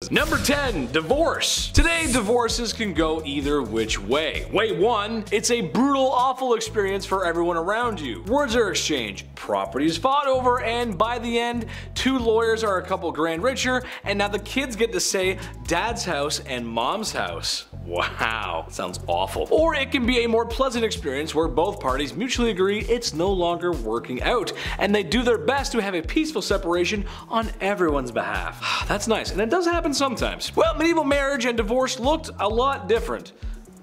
Number 10, divorce. Today, divorces can go either which way. Way 1, it's a brutal, awful experience for everyone around you. Words are exchanged, property is fought over, and by the end, 2 lawyers are a couple grand richer, and now the kids get to say dad's house and mom's house. Wow, sounds awful. Or it can be a more pleasant experience where both parties mutually agree it's no longer working out, and they do their best to have a peaceful separation on everyone's behalf. That's nice, and it does happen sometimes. Well, medieval marriage and divorce looked a lot different.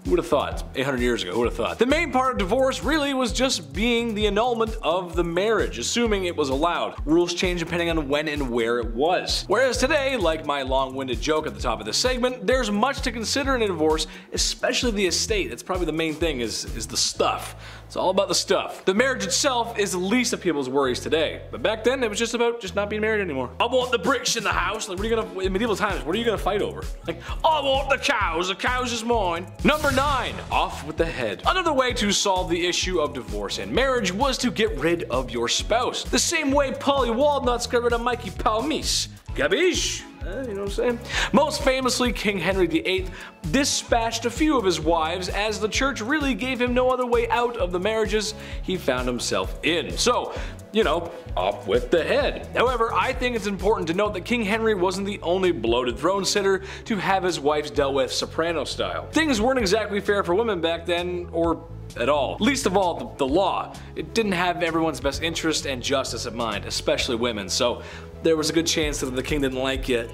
Who would have thought? 800 years ago, who would have thought? The main part of divorce really was just being the annulment of the marriage, assuming it was allowed. Rules changed depending on when and where it was. Whereas today, like my long-winded joke at the top of this segment, there's much to consider in a divorce, especially the estate. That's probably the main thing is the stuff. It's all about the stuff. The marriage itself is the least of people's worries today. But back then, it was just about not being married anymore. I want the bricks in the house. Like, what are you gonna, in medieval times, what are you gonna fight over? Like, I want the cows is mine. Number 9, off with the head. Another way to solve the issue of divorce and marriage was to get rid of your spouse. The same way Polly Walnuts got rid of Mikey Palmis. Gabish? You know what I'm saying? Most famously, King Henry VIII dispatched a few of his wives as the church really gave him no other way out of the marriages he found himself in. So, you know, off with the head. However, I think it's important to note that King Henry wasn't the only bloated throne sitter to have his wives dealt with soprano style. Things weren't exactly fair for women back then, or at all. Least of all, the law. It didn't have everyone's best interest and justice in mind, especially women, so there was a good chance that if the king didn't like you,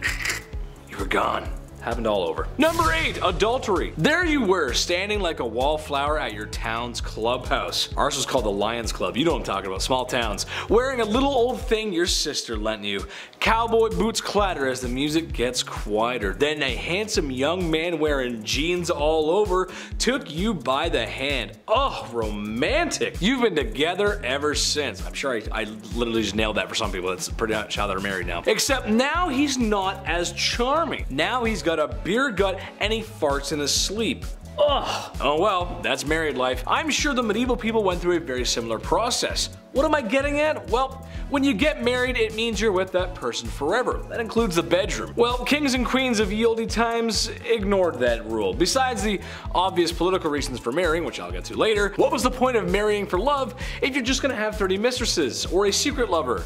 you were gone. Happened all over. Number 8, adultery. There you were, standing like a wallflower at your town's clubhouse. Ours was called the Lions Club, you know what I'm talking about, small towns. Wearing a little old thing your sister lent you. Cowboy boots clatter as the music gets quieter. Then a handsome young man wearing jeans all over took you by the hand. Oh, romantic. You've been together ever since. I'm sure I literally just nailed that for some people. That's pretty much how they're married now. Except now he's not as charming. Now he's got a beer gut and he farts in his sleep. Ugh. Oh well, that's married life. I'm sure the medieval people went through a very similar process. What am I getting at? Well, when you get married, it means you're with that person forever. That includes the bedroom. Well, kings and queens of ye olde times ignored that rule. Besides the obvious political reasons for marrying, which I'll get to later, what was the point of marrying for love if you're just gonna have 30 mistresses or a secret lover?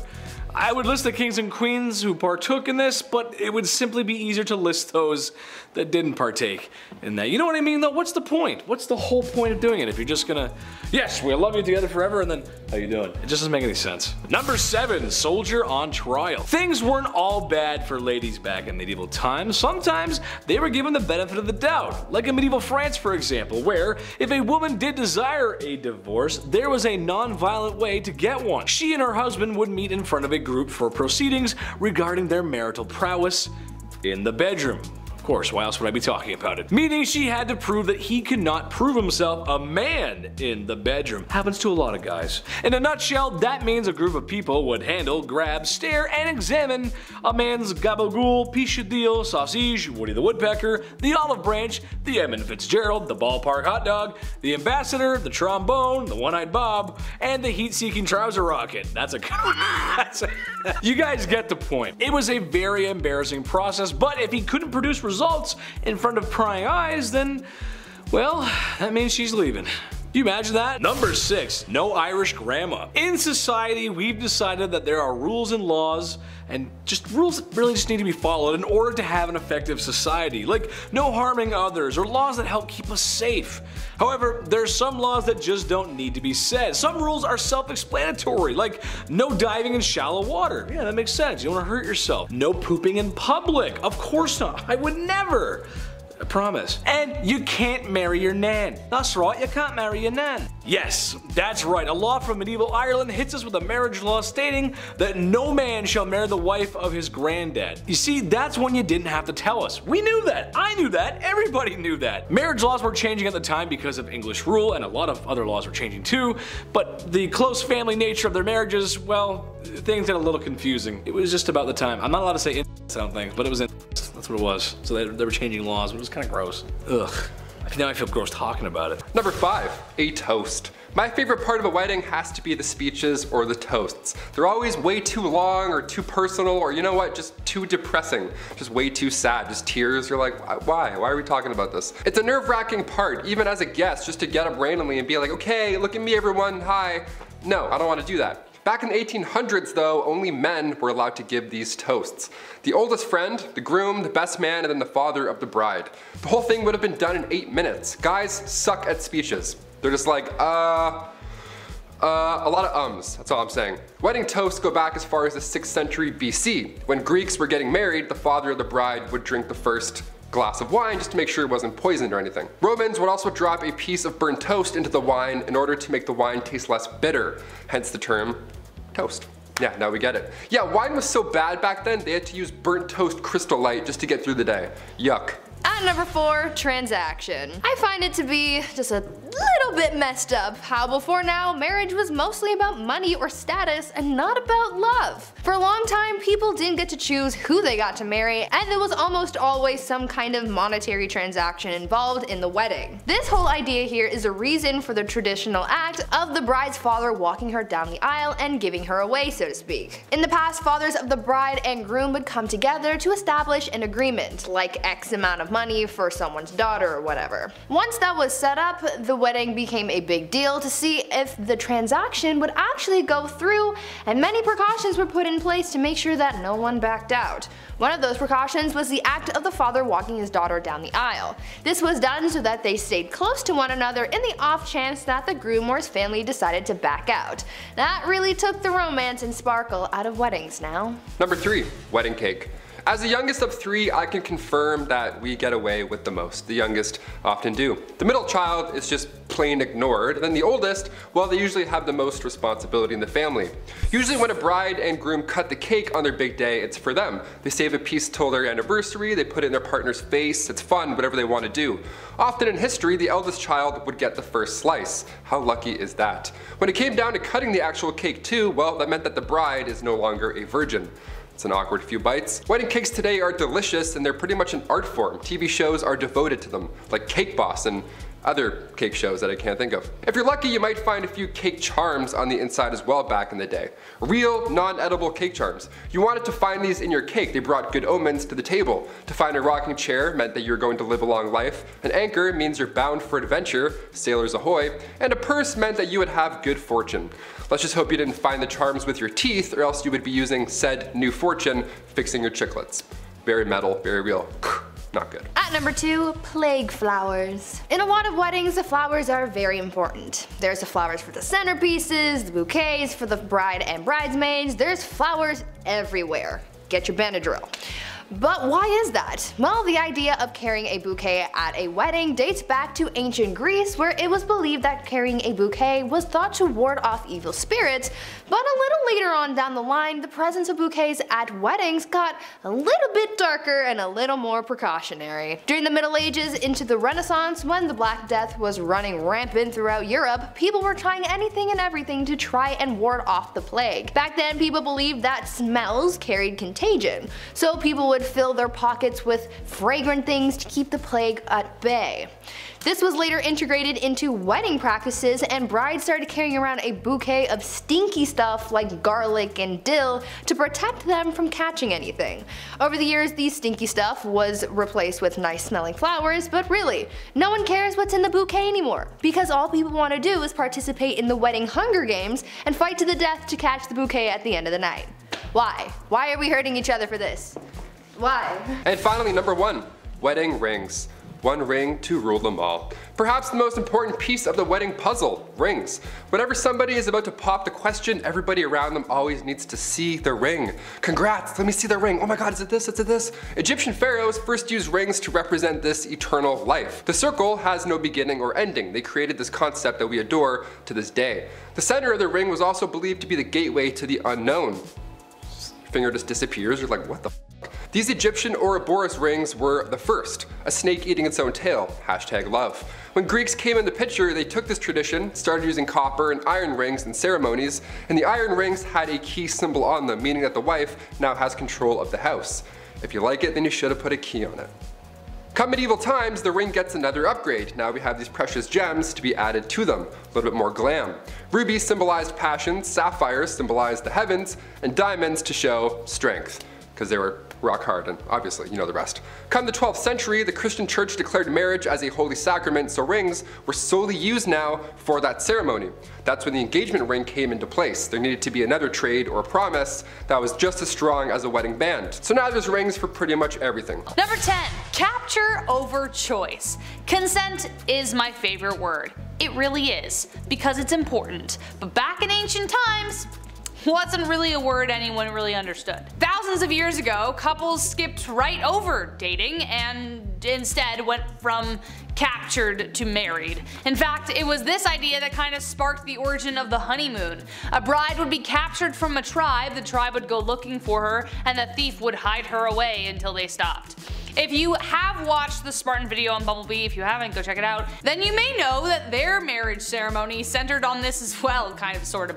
I would list the kings and queens who partook in this, but it would simply be easier to list those that didn't partake in that. You know what I mean though? What's the point? What's the whole point of doing it if you're just gonna, yes, we'll love you together forever, and then, how you doing? It just doesn't make any sense. Number 7, soldier on trial. Things weren't all bad for ladies back in medieval times. Sometimes they were given the benefit of the doubt, like in medieval France for example, where if a woman did desire a divorce, there was a non-violent way to get one. She and her husband would meet in front of a group for proceedings regarding their marital prowess in the bedroom. Of course, why else would I be talking about it? Meaning she had to prove that he could not prove himself a man in the bedroom. Happens to a lot of guys. In a nutshell, that means a group of people would handle, grab, stare, and examine a man's gabagool, pichadille, sausage, Woody the Woodpecker, the olive branch, the Edmund Fitzgerald, the ballpark hot dog, the ambassador, the trombone, the one-eyed Bob, and the heat-seeking trouser rocket. That's a good one. You guys get the point. It was a very embarrassing process, but if he couldn't produce results in front of prying eyes, then, well, that means she's leaving. You imagine that? Number 6, no Irish grandma. In society, we've decided that there are rules and laws, and rules that really just need to be followed in order to have an effective society, like no harming others or laws that help keep us safe. However, there's some laws that just don't need to be said. Some rules are self-explanatory, like no diving in shallow water. Yeah, that makes sense. You don't want to hurt yourself. No pooping in public. Of course not. I would never. I promise. And you can't marry your nan. That's right, you can't marry your nan. Yes, that's right. A law from medieval Ireland hits us with a marriage law stating that no man shall marry the wife of his granddad. You see, that's when you didn't have to tell us. We knew that. I knew that. Everybody knew that. Marriage laws were changing at the time because of English rule, and a lot of other laws were changing too, but the close family nature of their marriages, well, things get a little confusing. It was just about the time. I'm not allowed to say I don't think, but it was that's what it was. So they were changing laws, but it was kind of gross. Ugh. Now I feel gross talking about it. Number 5, a toast. My favorite part of a wedding has to be the speeches or the toasts. They're always way too long or too personal, or you know what, just too depressing, just way too sad, just tears. You're like, why? Why are we talking about this? It's a nerve-wracking part, even as a guest, just to get up randomly and be like, okay, look at me everyone, hi. No, I don't want to do that. Back in the 1800s though, only men were allowed to give these toasts. The oldest friend, the groom, the best man, and then the father of the bride. The whole thing would have been done in 8 minutes. Guys suck at speeches. They're just like, a lot of ums, that's all I'm saying. Wedding toasts go back as far as the 6th century BC. When Greeks were getting married, the father of the bride would drink the first glass of wine just to make sure it wasn't poisoned or anything. Romans would also drop a piece of burnt toast into the wine in order to make the wine taste less bitter, hence the term toast. Yeah, now we get it. Yeah, wine was so bad back then, they had to use burnt toast Crystal Light just to get through the day. Yuck. At number 4, transaction. I find it to be just a little bit messed up how before now marriage was mostly about money or status and not about love. For a long time people didn't get to choose who they got to marry, and there was almost always some kind of monetary transaction involved in the wedding. This whole idea here is a reason for the traditional act of the bride's father walking her down the aisle and giving her away, so to speak. In the past, fathers of the bride and groom would come together to establish an agreement, like X amount of money for someone's daughter or whatever. Once that was set up, the wedding became a big deal to see if the transaction would actually go through, and many precautions were put in place to make sure that no one backed out. One of those precautions was the act of the father walking his daughter down the aisle. This was done so that they stayed close to one another in the off chance that the groom or his family decided to back out. That really took the romance and sparkle out of weddings now. Number 3, wedding cake. As the youngest of 3, I can confirm that we get away with the most. The youngest often do. The middle child is just plain ignored, and then the oldest, well, they usually have the most responsibility in the family. Usually when a bride and groom cut the cake on their big day, it's for them. They save a piece till their anniversary, they put it in their partner's face, it's fun, whatever they want to do. Often in history, the eldest child would get the first slice. How lucky is that? When it came down to cutting the actual cake too, well, that meant that the bride is no longer a virgin. It's an awkward few bites. Wedding cakes today are delicious and they're pretty much an art form. TV shows are devoted to them, like Cake Boss and other cake shows that I can't think of. If you're lucky, you might find a few cake charms on the inside as well back in the day. Real, non-edible cake charms. You wanted to find these in your cake. They brought good omens to the table. To find a rocking chair meant that you're going to live a long life. An anchor means you're bound for adventure, sailors ahoy. And a purse meant that you would have good fortune. Let's just hope you didn't find the charms with your teeth, or else you would be using said new fortune fixing your chiclets. Very metal, very real. Not good. At number 2, plague flowers. In a lot of weddings, the flowers are very important. There's the flowers for the centerpieces, the bouquets for the bride and bridesmaids, there's flowers everywhere. Get your Benadryl. But why is that? Well, the idea of carrying a bouquet at a wedding dates back to ancient Greece, where it was believed that carrying a bouquet was thought to ward off evil spirits, but a little later on down the line, the presence of bouquets at weddings got a little bit darker and a little more precautionary. During the Middle Ages into the Renaissance, when the Black Death was running rampant throughout Europe, people were trying anything and everything to try and ward off the plague. Back then, people believed that smells carried contagion, so people would fill their pockets with fragrant things to keep the plague at bay. This was later integrated into wedding practices, and brides started carrying around a bouquet of stinky stuff like garlic and dill to protect them from catching anything. Over the years, these stinky stuff was replaced with nice smelling flowers, but really, no one cares what's in the bouquet anymore, because all people want to do is participate in the wedding Hunger Games and fight to the death to catch the bouquet at the end of the night. Why? Why are we hurting each other for this? Why? And finally, number 1, wedding rings. One ring to rule them all. Perhaps the most important piece of the wedding puzzle, rings. Whenever somebody is about to pop the question, everybody around them always needs to see the ring. Congrats, let me see the ring. Oh my god, is it this? Is it this? Egyptian pharaohs first used rings to represent this eternal life. The circle has no beginning or ending. They created this concept that we adore to this day. The center of the ring was also believed to be the gateway to the unknown. Finger just disappears, you're like, what the f? These Egyptian Ouroboros rings were the first, a snake eating its own tail, #love. When Greeks came in the picture, they took this tradition, started using copper and iron rings in ceremonies, and the iron rings had a key symbol on them, meaning that the wife now has control of the house. If you like it, then you should have put a key on it. Come medieval times, the ring gets another upgrade. Now we have these precious gems to be added to them, a little bit more glam. Rubies symbolized passion, sapphires symbolized the heavens, and diamonds to show strength, because they were rock hard, and obviously you know the rest. Come the 12th century, the Christian church declared marriage as a holy sacrament, so rings were solely used now for that ceremony. That's when the engagement ring came into place. There needed to be another trade or promise that was just as strong as a wedding band. So now there's rings for pretty much everything. Number 10, capture over choice. Consent is my favorite word. It really is, because it's important. But back in ancient times, wasn't really a word anyone really understood. Thousands of years ago, couples skipped right over dating and instead went from captured to married. In fact, it was this idea that kind of sparked the origin of the honeymoon. A bride would be captured from a tribe, the tribe would go looking for her, and the thief would hide her away until they stopped. If you have watched the Spartan video on Bumblebee, if you haven't, go check it out, then you may know that their marriage ceremony centered on this as well, kind of sorta,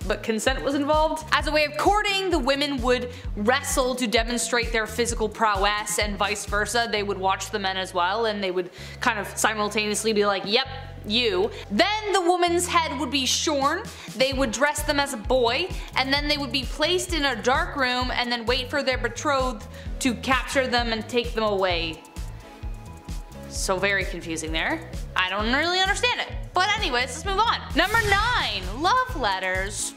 but consent was involved. As a way of courting, the women would wrestle to demonstrate their physical prowess, and vice versa. They would watch the men as well, and they would kind of simultaneously be like, yep, you. Then the woman's head would be shorn, they would dress them as a boy, and then they would be placed in a dark room and then wait for their betrothed to capture them and take them away. So very confusing there. I don't really understand it. But anyways, let's move on. Number 9, love letters.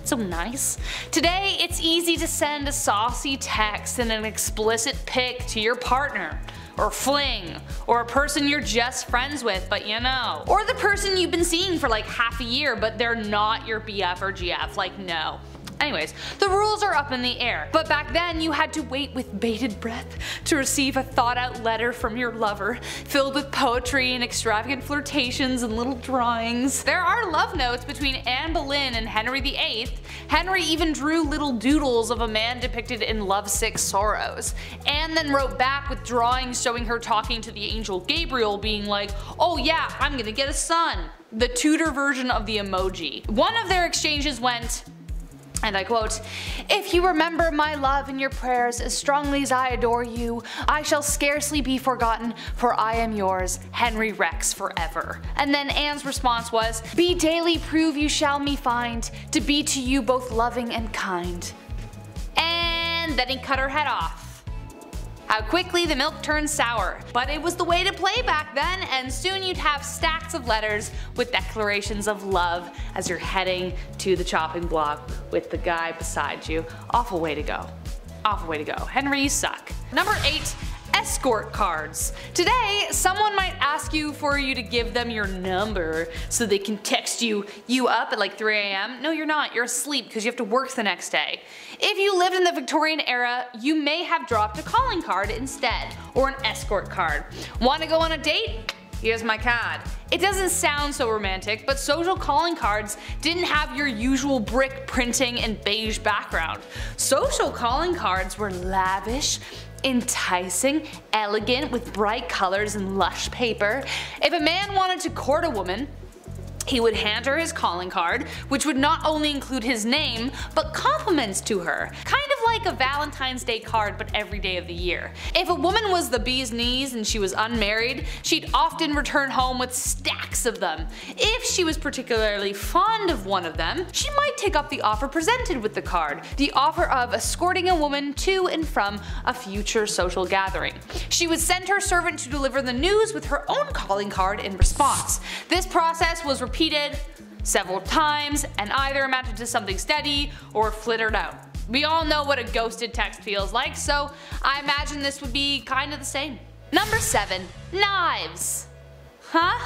So nice. Today, it's easy to send a saucy text and an explicit pic to your partner, or fling, or a person you're just friends with but you know. Or the person you've been seeing for like half a year but they're not your BF or GF, like no. Anyways, the rules are up in the air, but back then you had to wait with bated breath to receive a thought out letter from your lover, filled with poetry and extravagant flirtations and little drawings. There are love notes between Anne Boleyn and Henry VIII. Henry even drew little doodles of a man depicted in lovesick sorrows. Anne then wrote back with drawings showing her talking to the angel Gabriel, being like, oh yeah, I'm gonna get a son. The Tudor version of the emoji. One of their exchanges went, and I quote, "If you remember my love in your prayers as strongly as I adore you, I shall scarcely be forgotten, for I am yours, Henry Rex forever." And then Anne's response was, "Be daily prove you shall me find, to be to you both loving and kind." And then he cut her head off. How quickly the milk turned sour. But it was the way to play back then, and soon you'd have stacks of letters with declarations of love as you're heading to the chopping block with the guy beside you. Awful way to go. Awful way to go. Henry, you suck. Number 8. Escort cards. Today, someone might ask you for you to give them your number so they can text you up at like 3 AM. No, you're not. You're asleep because you have to work the next day. If you lived in the Victorian era, you may have dropped a calling card instead, or an escort card. Want to go on a date? Here's my card. It doesn't sound so romantic, but social calling cards didn't have your usual brick printing and beige background. Social calling cards were lavish, enticing, elegant, with bright colors and lush paper. If a man wanted to court a woman, he would hand her his calling card, which would not only include his name, but compliments to her. Kind of like a Valentine's Day card, but every day of the year. If a woman was the bee's knees and she was unmarried, she'd often return home with stacks of them. If she was particularly fond of one of them, she might take up the offer presented with the card, the offer of escorting a woman to and from a future social gathering. She would send her servant to deliver the news with her own calling card in response. This process was repeated several times and either amounted to something steady or flittered out. We all know what a ghosted text feels like, so I imagine this would be kind of the same. Number 7. Knives. Huh?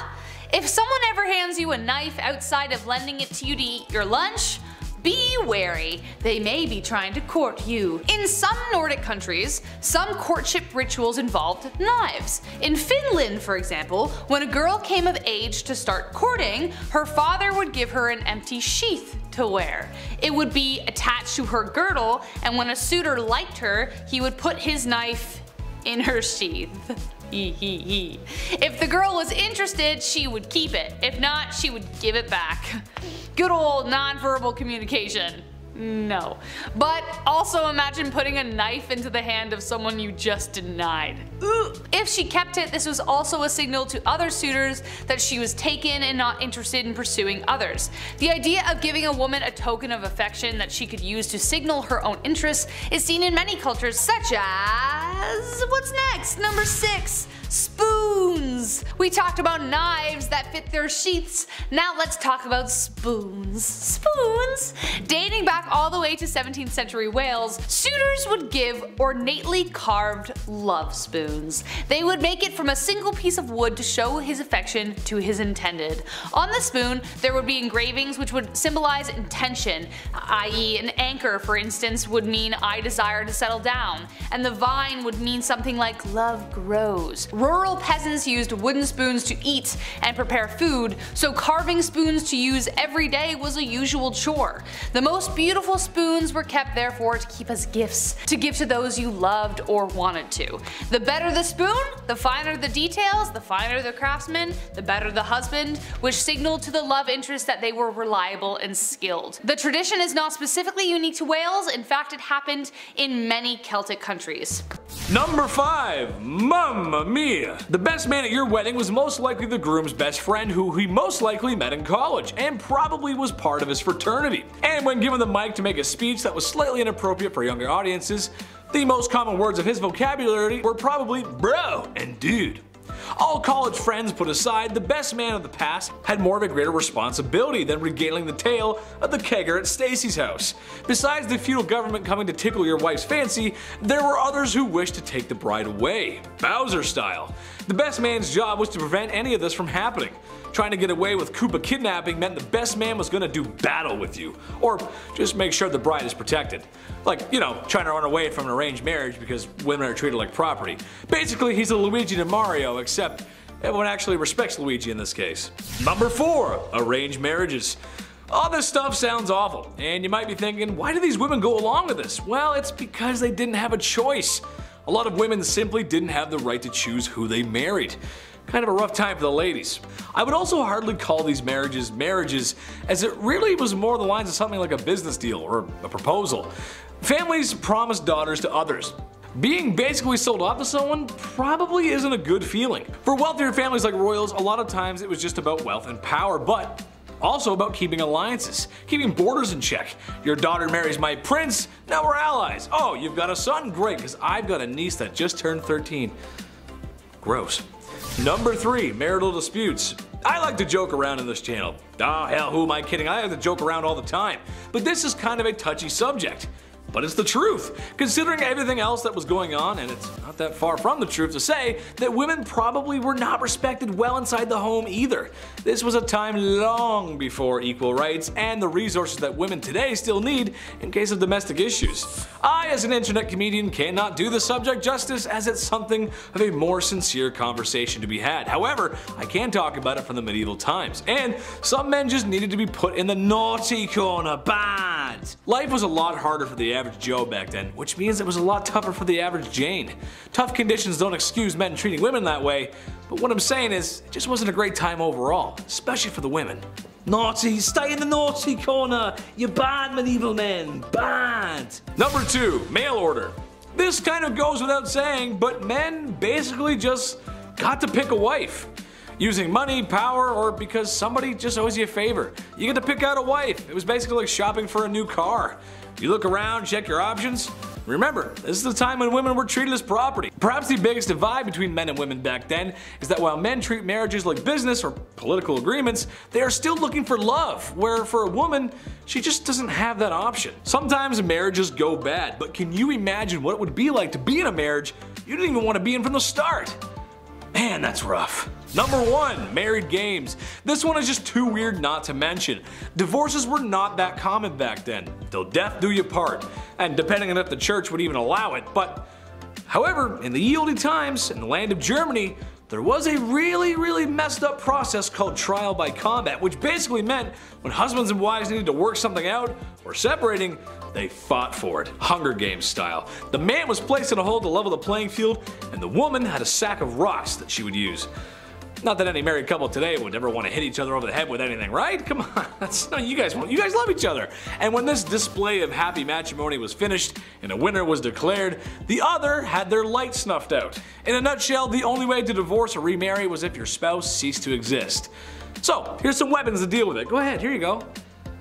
If someone ever hands you a knife outside of lending it to you to eat your lunch, be wary, they may be trying to court you. In some Nordic countries, some courtship rituals involved knives. In Finland, for example, when a girl came of age to start courting, her father would give her an empty sheath to wear. It would be attached to her girdle, and when a suitor liked her, he would put his knife in her sheath. If the girl was interested, she would keep it. If not, she would give it back. Good old non-verbal communication. No. But also imagine putting a knife into the hand of someone you just denied. Ooh. If she kept it, this was also a signal to other suitors that she was taken and not interested in pursuing others. The idea of giving a woman a token of affection that she could use to signal her own interests is seen in many cultures, such as… what's next? Number 6. Spoons! We talked about knives that fit their sheaths, now let's talk about spoons. Spoons? Dating back all the way to 17th century Wales, suitors would give ornately carved love spoons. They would make it from a single piece of wood to show his affection to his intended. On the spoon, there would be engravings which would symbolize intention, i.e. an anchor, for instance, would mean I desire to settle down, and the vine would mean something like love grows. Rural peasants used wooden spoons to eat and prepare food, so carving spoons to use every day was a usual chore. The most beautiful spoons were kept therefore to keep as gifts, to give to those you loved or wanted to. The better the spoon, the finer the details, the finer the craftsman, the better the husband, which signaled to the love interest that they were reliable and skilled. The tradition is not specifically unique to Wales, in fact it happened in many Celtic countries. Number 5. Mamma mia! The best man at your wedding was most likely the groom's best friend who he most likely met in college, and probably was part of his fraternity. And when given the mic to make a speech that was slightly inappropriate for younger audiences, the most common words of his vocabulary were probably bro and dude. All college friends put aside, the best man of the past had more of a greater responsibility than regaling the tale of the kegger at Stacy's house. Besides the feudal government coming to tickle your wife's fancy, there were others who wished to take the bride away, Bowser style. The best man's job was to prevent any of this from happening. Trying to get away with Koopa kidnapping meant the best man was gonna do battle with you, or just make sure the bride is protected. Like, you know, trying to run away from an arranged marriage because women are treated like property. Basically, he's a Luigi to Mario, except everyone actually respects Luigi in this case. Number 4. Arranged marriages. All this stuff sounds awful, and you might be thinking, why do these women go along with this? Well, it's because they didn't have a choice. A lot of women simply didn't have the right to choose who they married. Kind of a rough time for the ladies. I would also hardly call these marriages as it really was more the lines of something like a business deal or a proposal. Families promised daughters to others. Being basically sold off to someone probably isn't a good feeling. For wealthier families like royals, a lot of times it was just about wealth and power, but also about keeping alliances, keeping borders in check. Your daughter marries my prince, now we're allies. Oh, you've got a son? Great, because I've got a niece that just turned 13. Gross. Number 3. Marital disputes. I like to joke around in this channel. Ah, hell, who am I kidding? I like to joke around all the time. But this is kind of a touchy subject. But it's the truth, considering everything else that was going on, and it's not that far from the truth to say that women probably were not respected well inside the home either. This was a time long before equal rights and the resources that women today still need in case of domestic issues. I, as an internet comedian, cannot do the subject justice as it's something of a more sincere conversation to be had. However, I can talk about it from the medieval times, and some men just needed to be put in the naughty corner bad. Life was a lot harder for the average Joe back then, which means it was a lot tougher for the average Jane. Tough conditions don't excuse men treating women that way, but what I'm saying is, it just wasn't a great time overall, especially for the women. Naughty, stay in the naughty corner, you bad medieval men, bad. Number 2, mail order. This kind of goes without saying, but men basically just got to pick a wife. Using money, power, or because somebody just owes you a favor. You get to pick out a wife. It was basically like shopping for a new car. You look around, check your options. Remember, this is the time when women were treated as property. Perhaps the biggest divide between men and women back then is that while men treat marriages like business or political agreements, they are still looking for love, where for a woman, she just doesn't have that option. Sometimes marriages go bad, but can you imagine what it would be like to be in a marriage you didn't even want to be in from the start? Man, that's rough. Number 1, married games. This one is just too weird not to mention. Divorces were not that common back then, till death do you part, and depending on if the church would even allow it, but however, in the ye olde times, in the land of Germany, there was a really messed up process called trial by combat, which basically meant when husbands and wives needed to work something out, or separating, they fought for it, Hunger Games style. The man was placed in a hole to level the playing field, and the woman had a sack of rocks that she would use. Not that any married couple today would ever want to hit each other over the head with anything, right? Come on, no, you guys love each other. And when this display of happy matrimony was finished and a winner was declared, the other had their light snuffed out. In a nutshell, the only way to divorce or remarry was if your spouse ceased to exist. So, here's some weapons to deal with it. Go ahead, here you go.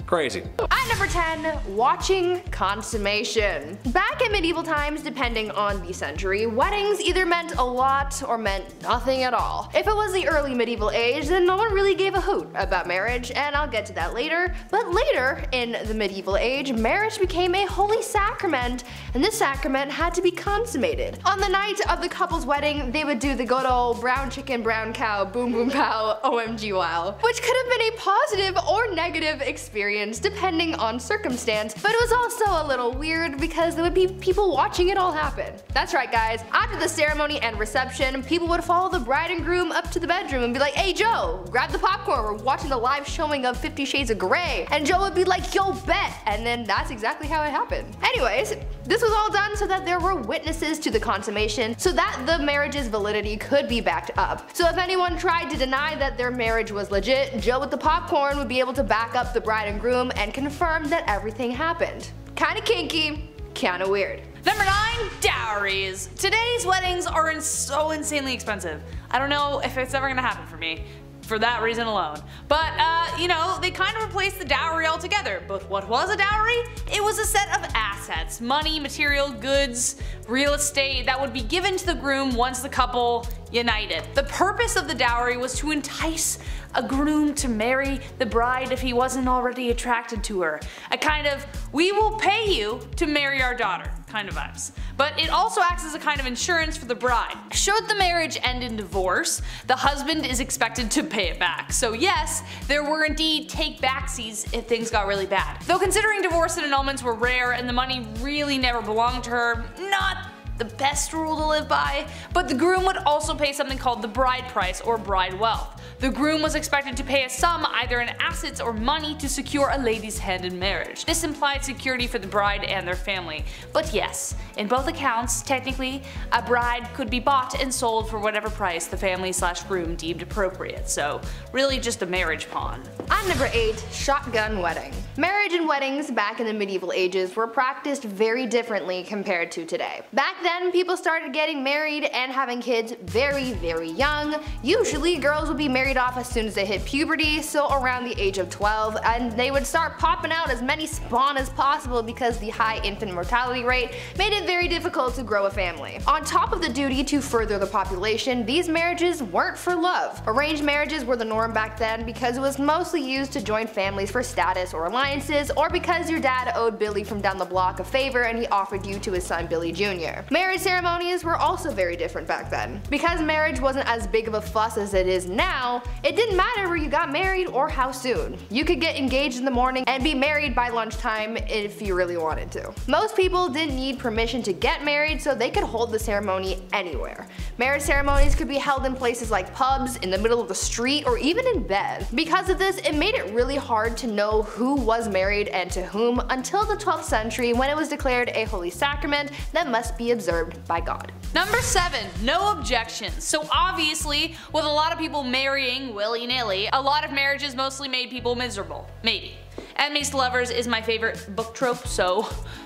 Crazy. At number 10, watching consummation. Back in medieval times, depending on the century, weddings either meant a lot or meant nothing at all. If it was the early medieval age, then no one really gave a hoot about marriage, and I'll get to that later. But later, in the medieval age, marriage became a holy sacrament, and this sacrament had to be consummated. On the night of the couple's wedding, they would do the good old brown chicken, brown cow, boom boom pow, OMG wow, which could have been a positive or negative experience depending on circumstance, but it was also a little weird because there would be people watching it all happen. That's right guys, after the ceremony and reception, people would follow the bride and groom up to the bedroom and be like, hey Joe, grab the popcorn, we're watching the live showing of 50 Shades of Grey. And Joe would be like, yo bet, and then that's exactly how it happened. Anyways, this was all done so that there were witnesses to the consummation so that the marriage's validity could be backed up. So if anyone tried to deny that their marriage was legit, Joe with the popcorn would be able to back up the bride and groom and confirm that everything happened. Kinda kinky, kinda weird. Number 9, dowries. Today's weddings are so insanely expensive. I don't know if it's ever gonna happen for me, for that reason alone. But, you know, they kind of replaced the dowry altogether. But what was a dowry? It was a set of assets, money, material, goods, real estate that would be given to the groom once the couple united. The purpose of the dowry was to entice a groom to marry the bride if he wasn't already attracted to her. A kind of, we will pay you to marry our daughter kind of vibes. But it also acts as a kind of insurance for the bride. Should the marriage end in divorce, the husband is expected to pay it back. So yes, there were indeed take-backsies if things got really bad. Though considering divorce and annulments were rare and the money really never belonged to her, not the best rule to live by, but the groom would also pay something called the bride price or bride wealth. The groom was expected to pay a sum either in assets or money to secure a lady's hand in marriage. This implied security for the bride and their family. But yes, in both accounts, technically, a bride could be bought and sold for whatever price the family/groom deemed appropriate, so really just a marriage pawn. On number 8, shotgun wedding. Marriage and weddings back in the medieval ages were practiced very differently compared to today. Back then, people started getting married and having kids very, very young. Usually, girls would be married off as soon as they hit puberty, so around the age of 12, and they would start popping out as many spawn as possible because the high infant mortality rate made it very difficult to grow a family. On top of the duty to further the population, these marriages weren't for love. Arranged marriages were the norm back then because it was mostly used to join families for status or alliances, or because your dad owed Billy from down the block a favor and he offered you to his son Billy Jr. Marriage ceremonies were also very different back then. Because marriage wasn't as big of a fuss as it is now, it didn't matter where you got married or how soon. You could get engaged in the morning and be married by lunchtime if you really wanted to. Most people didn't need permission to get married, so they could hold the ceremony anywhere. Marriage ceremonies could be held in places like pubs, in the middle of the street, or even in bed. Because of this, it made it really hard to know who was married and to whom until the 12th century when it was declared a holy sacrament that must be observed by God. Number 7, no objections. So obviously, with a lot of people marrying willy-nilly, a lot of marriages mostly made people miserable. Maybe. Enemies to lovers is my favorite book trope, so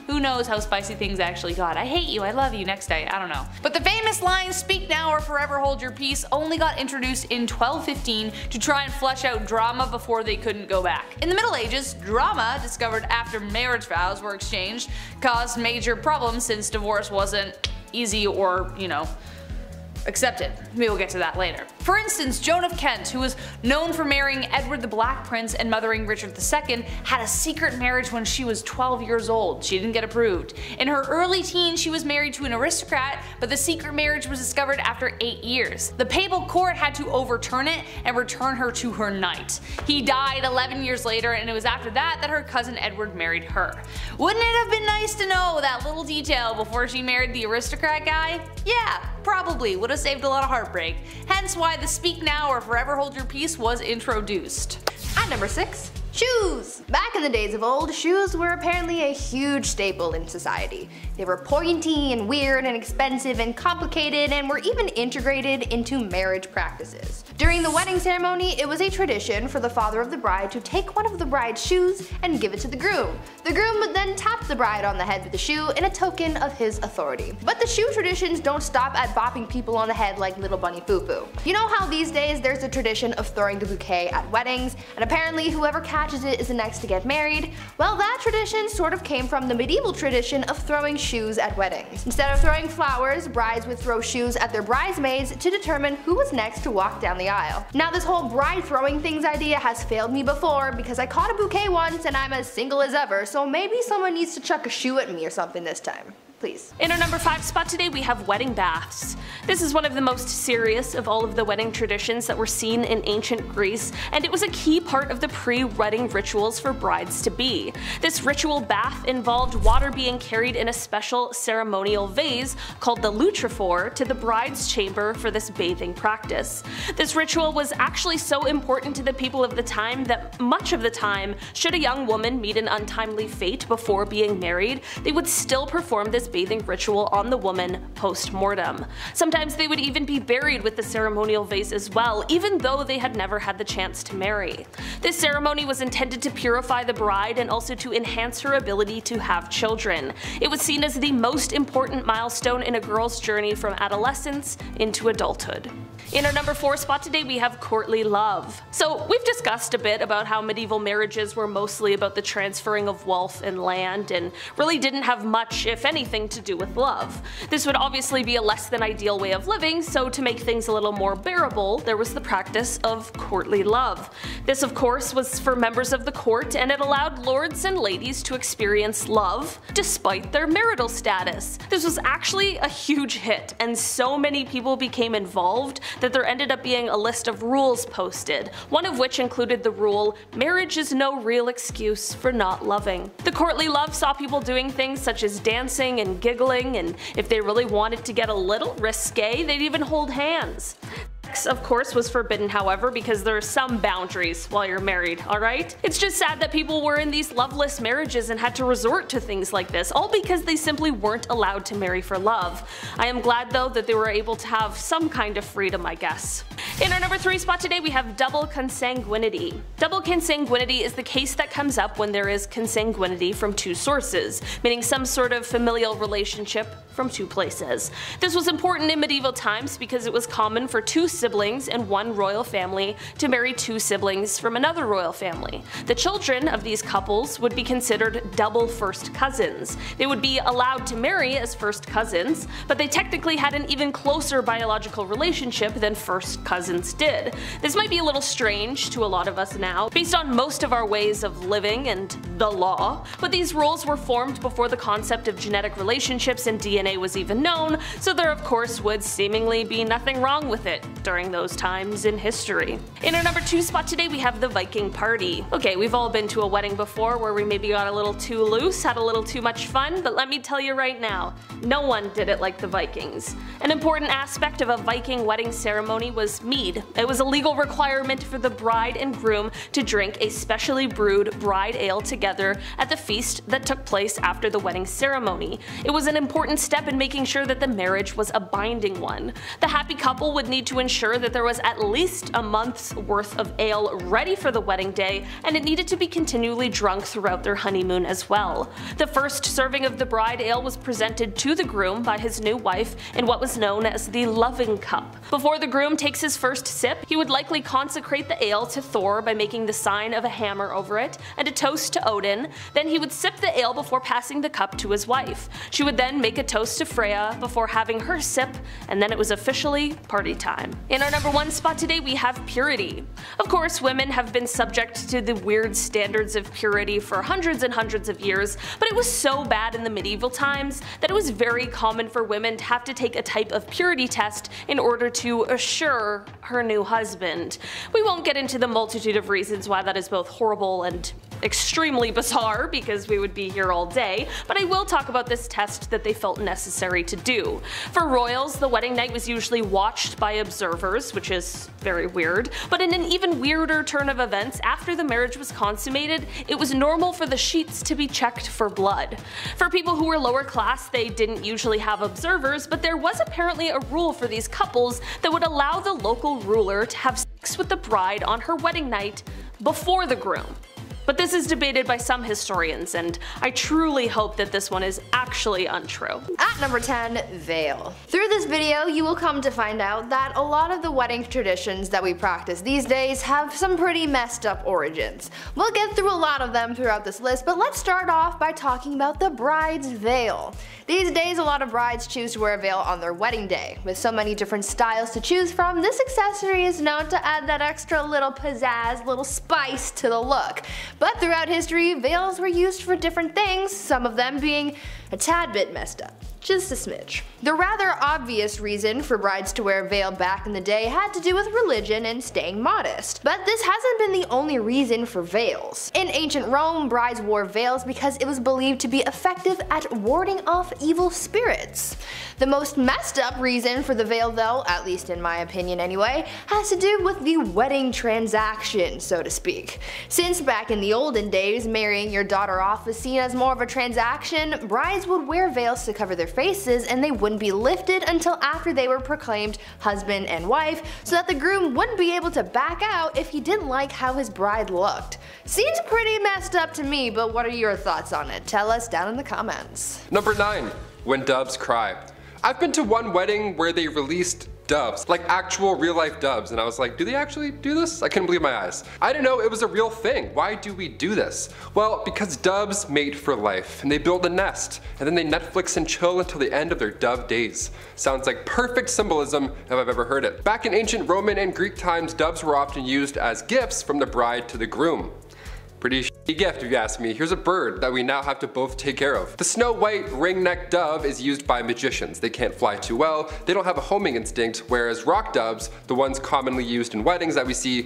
who knows how spicy things actually got. I hate you, I love you, next day, I don't know. But the famous line, speak now or forever hold your peace, only got introduced in 1215 to try and flesh out drama before they couldn't go back. In the Middle Ages, drama, discovered after marriage vows were exchanged, caused major problems since divorce wasn't easy or, you know, accepted. We will get to that later. For instance, Joan of Kent, who was known for marrying Edward the Black Prince and mothering Richard II, had a secret marriage when she was 12 years old. She didn't get approved. In her early teens, she was married to an aristocrat, but the secret marriage was discovered after 8 years. The papal court had to overturn it and return her to her knight. He died 11 years later, and it was after that that her cousin Edward married her. Wouldn't it have been nice to know that little detail before she married the aristocrat guy? Yeah, probably would have saved a lot of heartbreak. Hence why the speak now or forever hold your peace was introduced. At number 6, shoes! Back in the days of old, shoes were apparently a huge staple in society. They were pointy and weird and expensive and complicated and were even integrated into marriage practices. During the wedding ceremony, it was a tradition for the father of the bride to take one of the bride's shoes and give it to the groom. The groom would then tap the bride on the head with the shoe in a token of his authority. But the shoe traditions don't stop at bopping people on the head like little bunny foo-foo. You know how these days there's a tradition of throwing the bouquet at weddings, and apparently whoever catches it is the next to get married? Well, that tradition sort of came from the medieval tradition of throwing shoes at weddings. Instead of throwing flowers, brides would throw shoes at their bridesmaids to determine who was next to walk down the aisle. Now this whole bride throwing things idea has failed me before because I caught a bouquet once and I'm as single as ever, so maybe someone needs to chuck a shoe at me or something this time. Please. In our number 5 spot today we have wedding baths. This is one of the most serious of all of the wedding traditions that were seen in ancient Greece, and it was a key part of the pre-wedding rituals for brides-to-be. This ritual bath involved water being carried in a special ceremonial vase called the lutrophore to the bride's chamber for this bathing practice. This ritual was actually so important to the people of the time that much of the time, should a young woman meet an untimely fate before being married, they would still perform this bathing ritual on the woman post-mortem. Sometimes they would even be buried with the ceremonial vase as well, even though they had never had the chance to marry. This ceremony was intended to purify the bride and also to enhance her ability to have children. It was seen as the most important milestone in a girl's journey from adolescence into adulthood. In our number 4 spot today we have courtly love. So we've discussed a bit about how medieval marriages were mostly about the transferring of wealth and land and really didn't have much, if anything, to do with love. This would obviously be a less than ideal way of living, so to make things a little more bearable, there was the practice of courtly love. This of course was for members of the court, and it allowed lords and ladies to experience love despite their marital status. This was actually a huge hit, and so many people became involved that there ended up being a list of rules posted, one of which included the rule, "Marriage is no real excuse for not loving." The courtly love saw people doing things such as dancing and giggling, and if they really wanted to get a little risque, they'd even hold hands. Sex, of course, was forbidden, however, because there are some boundaries while you're married, alright? It's just sad that people were in these loveless marriages and had to resort to things like this, all because they simply weren't allowed to marry for love. I am glad though that they were able to have some kind of freedom, I guess. In our number 3 spot today we have double consanguinity. Double consanguinity is the case that comes up when there is consanguinity from 2 sources, meaning some sort of familial relationship from 2 places. This was important in medieval times because it was common for 2 siblings in one royal family to marry 2 siblings from another royal family. The children of these couples would be considered double first cousins. They would be allowed to marry as first cousins, but they technically had an even closer biological relationship than first cousins did. This might be a little strange to a lot of us now, based on most of our ways of living and the law, but these rules were formed before the concept of genetic relationships and DNA was even known, so there of course would seemingly be nothing wrong with it during those times in history. In our number 2 spot today we have the Viking party. Okay, we've all been to a wedding before where we maybe got a little too loose, had a little too much fun, but let me tell you right now, no one did it like the Vikings. An important aspect of a Viking wedding ceremony was mead. It was a legal requirement for the bride and groom to drink a specially brewed bride ale together at the feast that took place after the wedding ceremony. It was an important step in making sure that the marriage was a binding one. The happy couple would need to ensure that there was at least a month's worth of ale ready for the wedding day, and it needed to be continually drunk throughout their honeymoon as well. The first serving of the bride ale was presented to the groom by his new wife in what was known as the loving cup. Before the groom takes his first sip, he would likely consecrate the ale to Thor by making the sign of a hammer over it and a toast to Odin. Then he would sip the ale before passing the cup to his wife. She would then make a toast to Freya before having her sip, and then it was officially party time. In our number 1 spot today we have purity. Of course, women have been subject to the weird standards of purity for hundreds and hundreds of years, but it was so bad in the medieval times that it was very common for women to have to take a type of purity test in order to assure her new husband. We won't get into the multitude of reasons why that is both horrible and extremely bizarre, because we would be here all day, but I will talk about this test that they felt necessary to do. For royals, the wedding night was usually watched by observers, which is very weird, but in an even weirder turn of events, after the marriage was consummated, it was normal for the sheets to be checked for blood. For people who were lower class, they didn't usually have observers, but there was apparently a rule for these couples that would allow the local ruler to have sex with the bride on her wedding night before the groom. But this is debated by some historians, and I truly hope that this one is actually untrue. At number 10, veil. Through this video, you will come to find out that a lot of the wedding traditions that we practice these days have some pretty messed up origins. We'll get through a lot of them throughout this list, but let's start off by talking about the bride's veil. These days, a lot of brides choose to wear a veil on their wedding day. With so many different styles to choose from, this accessory is known to add that extra little pizzazz, little spice to the look. But throughout history, veils were used for different things, some of them being a tad bit messed up. Just a smidge. The rather obvious reason for brides to wear a veil back in the day had to do with religion and staying modest. But this hasn't been the only reason for veils. In ancient Rome, brides wore veils because it was believed to be effective at warding off evil spirits. The most messed up reason for the veil though, at least in my opinion anyway, has to do with the wedding transaction, so to speak. Since back in the olden days, marrying your daughter off was seen as more of a transaction, brides would wear veils to cover their faces and they wouldn't be lifted until after they were proclaimed husband and wife, so that the groom wouldn't be able to back out if he didn't like how his bride looked. Seems pretty messed up to me, but what are your thoughts on it? Tell us down in the comments. Number 9. When doves cry. I've been to one wedding where they released doves, like actual real life doves, and I was like, do they actually do this? I couldn't believe my eyes. I didn't know it was a real thing. Why do we do this? Well, because doves mate for life, and they build a nest, and then they Netflix and chill until the end of their dove days. Sounds like perfect symbolism if I've ever heard it. Back in ancient Roman and Greek times, doves were often used as gifts from the bride to the groom. Pretty shitty gift if you ask me. Here's a bird that we now have to both take care of. The snow white ring-necked dove is used by magicians. They can't fly too well, they don't have a homing instinct, whereas rock doves, the ones commonly used in weddings that we see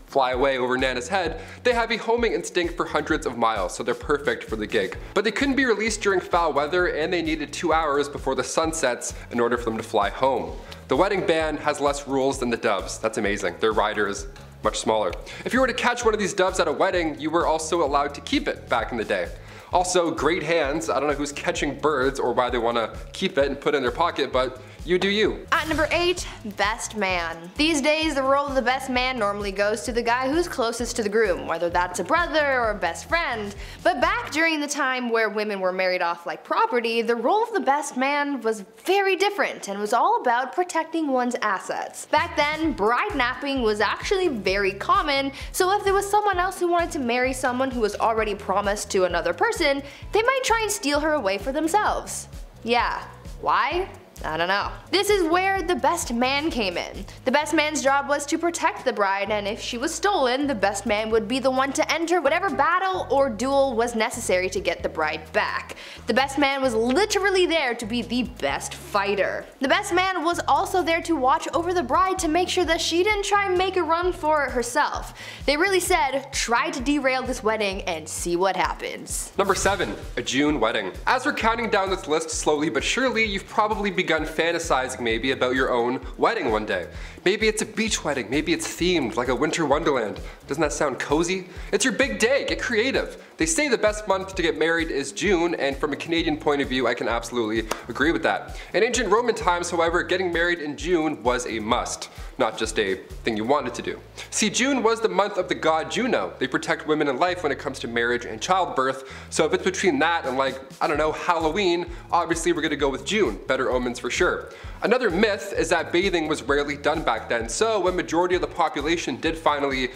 fly away over Nana's head, they have a homing instinct for hundreds of miles, so they're perfect for the gig. But they couldn't be released during foul weather, and they needed 2 hours before the sun sets in order for them to fly home. The wedding band has less rules than the doves. That's amazing. Their rider is much smaller. If you were to catch one of these doves at a wedding, you were also allowed to keep it back in the day. Also, great hands. I don't know who's catching birds or why they want to keep it and put it in their pocket, but you do you. At number 8, best man. These days, the role of the best man normally goes to the guy who's closest to the groom, whether that's a brother or a best friend. But back during the time where women were married off like property, the role of the best man was very different and was all about protecting one's assets. Back then, bride napping was actually very common, so if there was someone else who wanted to marry someone who was already promised to another person, they might try and steal her away for themselves. Yeah, why? I don't know. This is where the best man came in. The best man's job was to protect the bride, and if she was stolen, the best man would be the one to enter whatever battle or duel was necessary to get the bride back. The best man was literally there to be the best fighter. The best man was also there to watch over the bride to make sure that she didn't try and make a run for it herself. They really said, try to derail this wedding and see what happens. Number 7, a June wedding. As we're counting down this list slowly but surely, you've probably begun fantasizing maybe about your own wedding one day. Maybe it's a beach wedding, maybe it's themed like a winter wonderland. Doesn't that sound cozy? It's your big day, get creative. They say the best month to get married is June, and from a Canadian point of view, I can absolutely agree with that. In ancient Roman times, however, getting married in June was a must, not just a thing you wanted to do. See, June was the month of the god Juno. They protect women in life when it comes to marriage and childbirth, so if it's between that and like, I don't know, Halloween, obviously we're gonna go with June. Better omens for sure. Another myth is that bathing was rarely done back then, so when majority of the population did finally,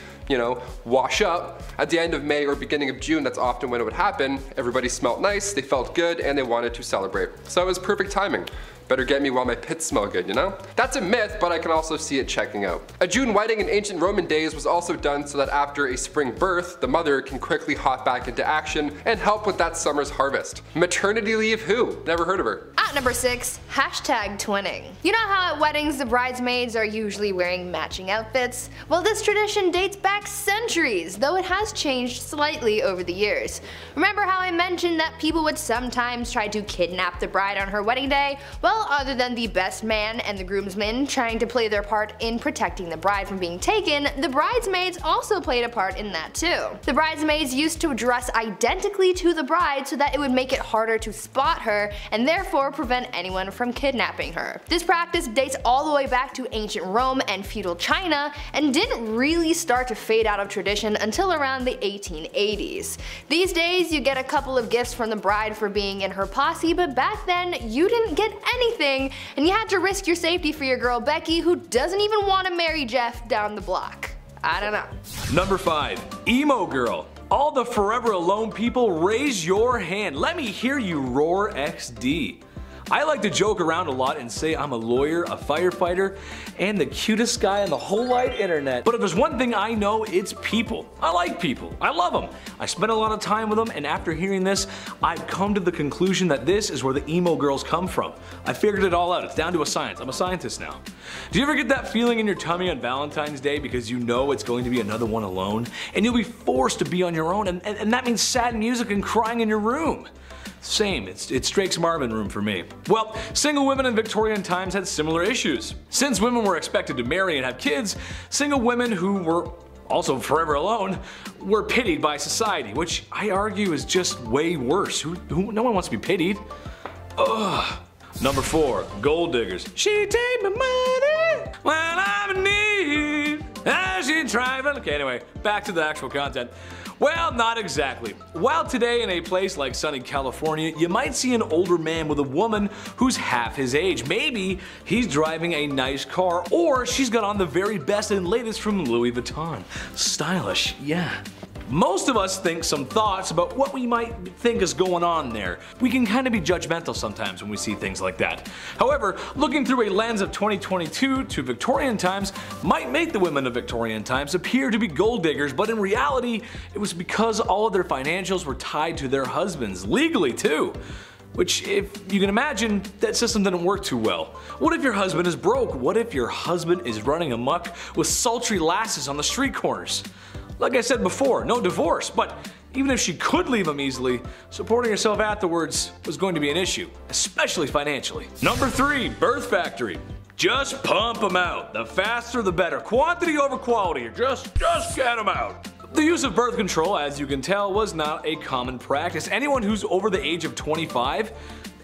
wash up at the end of May or beginning of June, that's often when it would happen. Everybody smelled nice, they felt good, and they wanted to celebrate. So it was perfect timing. Better get me while my pits smell good, you know? That's a myth, but I can also see it checking out. A June wedding in ancient Roman days was also done so that after a spring birth, the mother can quickly hop back into action and help with that summer's harvest. Maternity leave who? Never heard of her. At At number 6, hashtag twinning. You know how at weddings the bridesmaids are usually wearing matching outfits? Well, this tradition dates back centuries, though it has changed slightly over the years. Remember how I mentioned that people would sometimes try to kidnap the bride on her wedding day? Well, other than the best man and the groomsmen trying to play their part in protecting the bride from being taken, the bridesmaids also played a part in that too. The bridesmaids used to dress identically to the bride so that it would make it harder to spot her and therefore prevent anyone from kidnapping her. This practice dates all the way back to ancient Rome and feudal China and didn't really start to fade out of tradition until around the 1880s. These days you get a couple of gifts from the bride for being in her posse, but back then you didn't get anything and you had to risk your safety for your girl Becky, who doesn't even want to marry Jeff down the block. I don't know. Number 5. Emo girl. All the Forever Alone people, raise your hand. Let me hear you roar XD. I like to joke around a lot and say I'm a lawyer, a firefighter, and the cutest guy on the whole wide internet. But if there's one thing I know, it's people. I like people. I love them. I spend a lot of time with them, and after hearing this, I've come to the conclusion that this is where the emo girls come from. I figured it all out. It's down to a science. I'm a scientist now. Do you ever get that feeling in your tummy on Valentine's Day because you know it's going to be another one alone? And you'll be forced to be on your own, and that means sad music and crying in your room. Same, it's Drake's Marvin room for me. Well, single women in Victorian times had similar issues. Since women were expected to marry and have kids, single women who were also forever alone were pitied by society, which I argue is just way worse. No one wants to be pitied. Ugh. Number 4, gold diggers. She take my money when I'm in need. As she travel. Okay, anyway, back to the actual content. Well, not exactly. While today in a place like sunny California, you might see an older man with a woman who's half his age. Maybe he's driving a nice car, or she's got on the very best and latest from Louis Vuitton. Stylish, yeah. Most of us think some thoughts about what we might think is going on there. We can kind of be judgmental sometimes when we see things like that. However, looking through a lens of 2022 to Victorian times might make the women of Victorian times appear to be gold diggers, but in reality, it was because all of their financials were tied to their husbands, legally too. Which, if you can imagine, that system didn't work too well. What if your husband is broke? What if your husband is running amok with sultry lasses on the street corners? Like I said before, no divorce, but even if she could leave him easily, supporting herself afterwards was going to be an issue, especially financially. Number 3, birth factory. Just pump them out. The faster the better. Quantity over quality. Just get them out. The use of birth control, as you can tell, was not a common practice. Anyone who's over the age of 25,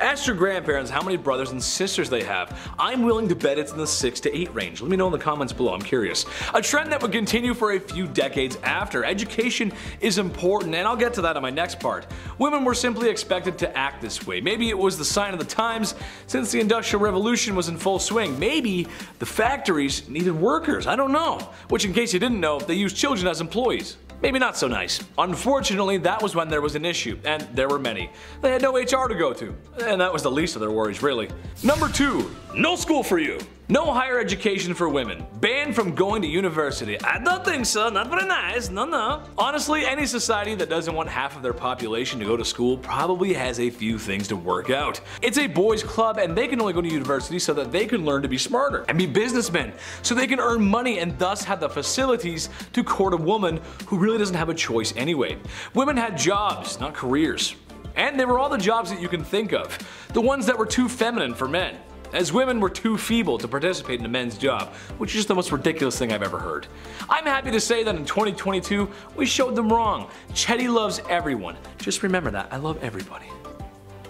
ask your grandparents how many brothers and sisters they have. I'm willing to bet it's in the 6 to 8 range. Let me know in the comments below, I'm curious. A trend that would continue for a few decades after. Education is important, and I'll get to that in my next part. Women were simply expected to act this way. Maybe it was the sign of the times since the Industrial Revolution was in full swing. Maybe the factories needed workers, I don't know. Which, in case you didn't know, they used children as employees. Maybe not so nice. Unfortunately, that was when there was an issue, and there were many. They had no HR to go to, and that was the least of their worries, really. Number 2, no school for you. No higher education for women. Banned from going to university. I don't think so, not very nice, no. Honestly, any society that doesn't want half of their population to go to school probably has a few things to work out. It's a boys' club, and they can only go to university so that they can learn to be smarter and be businessmen, so they can earn money and thus have the facilities to court a woman who really doesn't have a choice anyway. Women had jobs, not careers. And they were all the jobs that you can think of. The ones that were too feminine for men, as women were too feeble to participate in a men's job, which is just the most ridiculous thing I've ever heard. I'm happy to say that in 2022, we showed them wrong. Chetty loves everyone. Just remember that, I love everybody.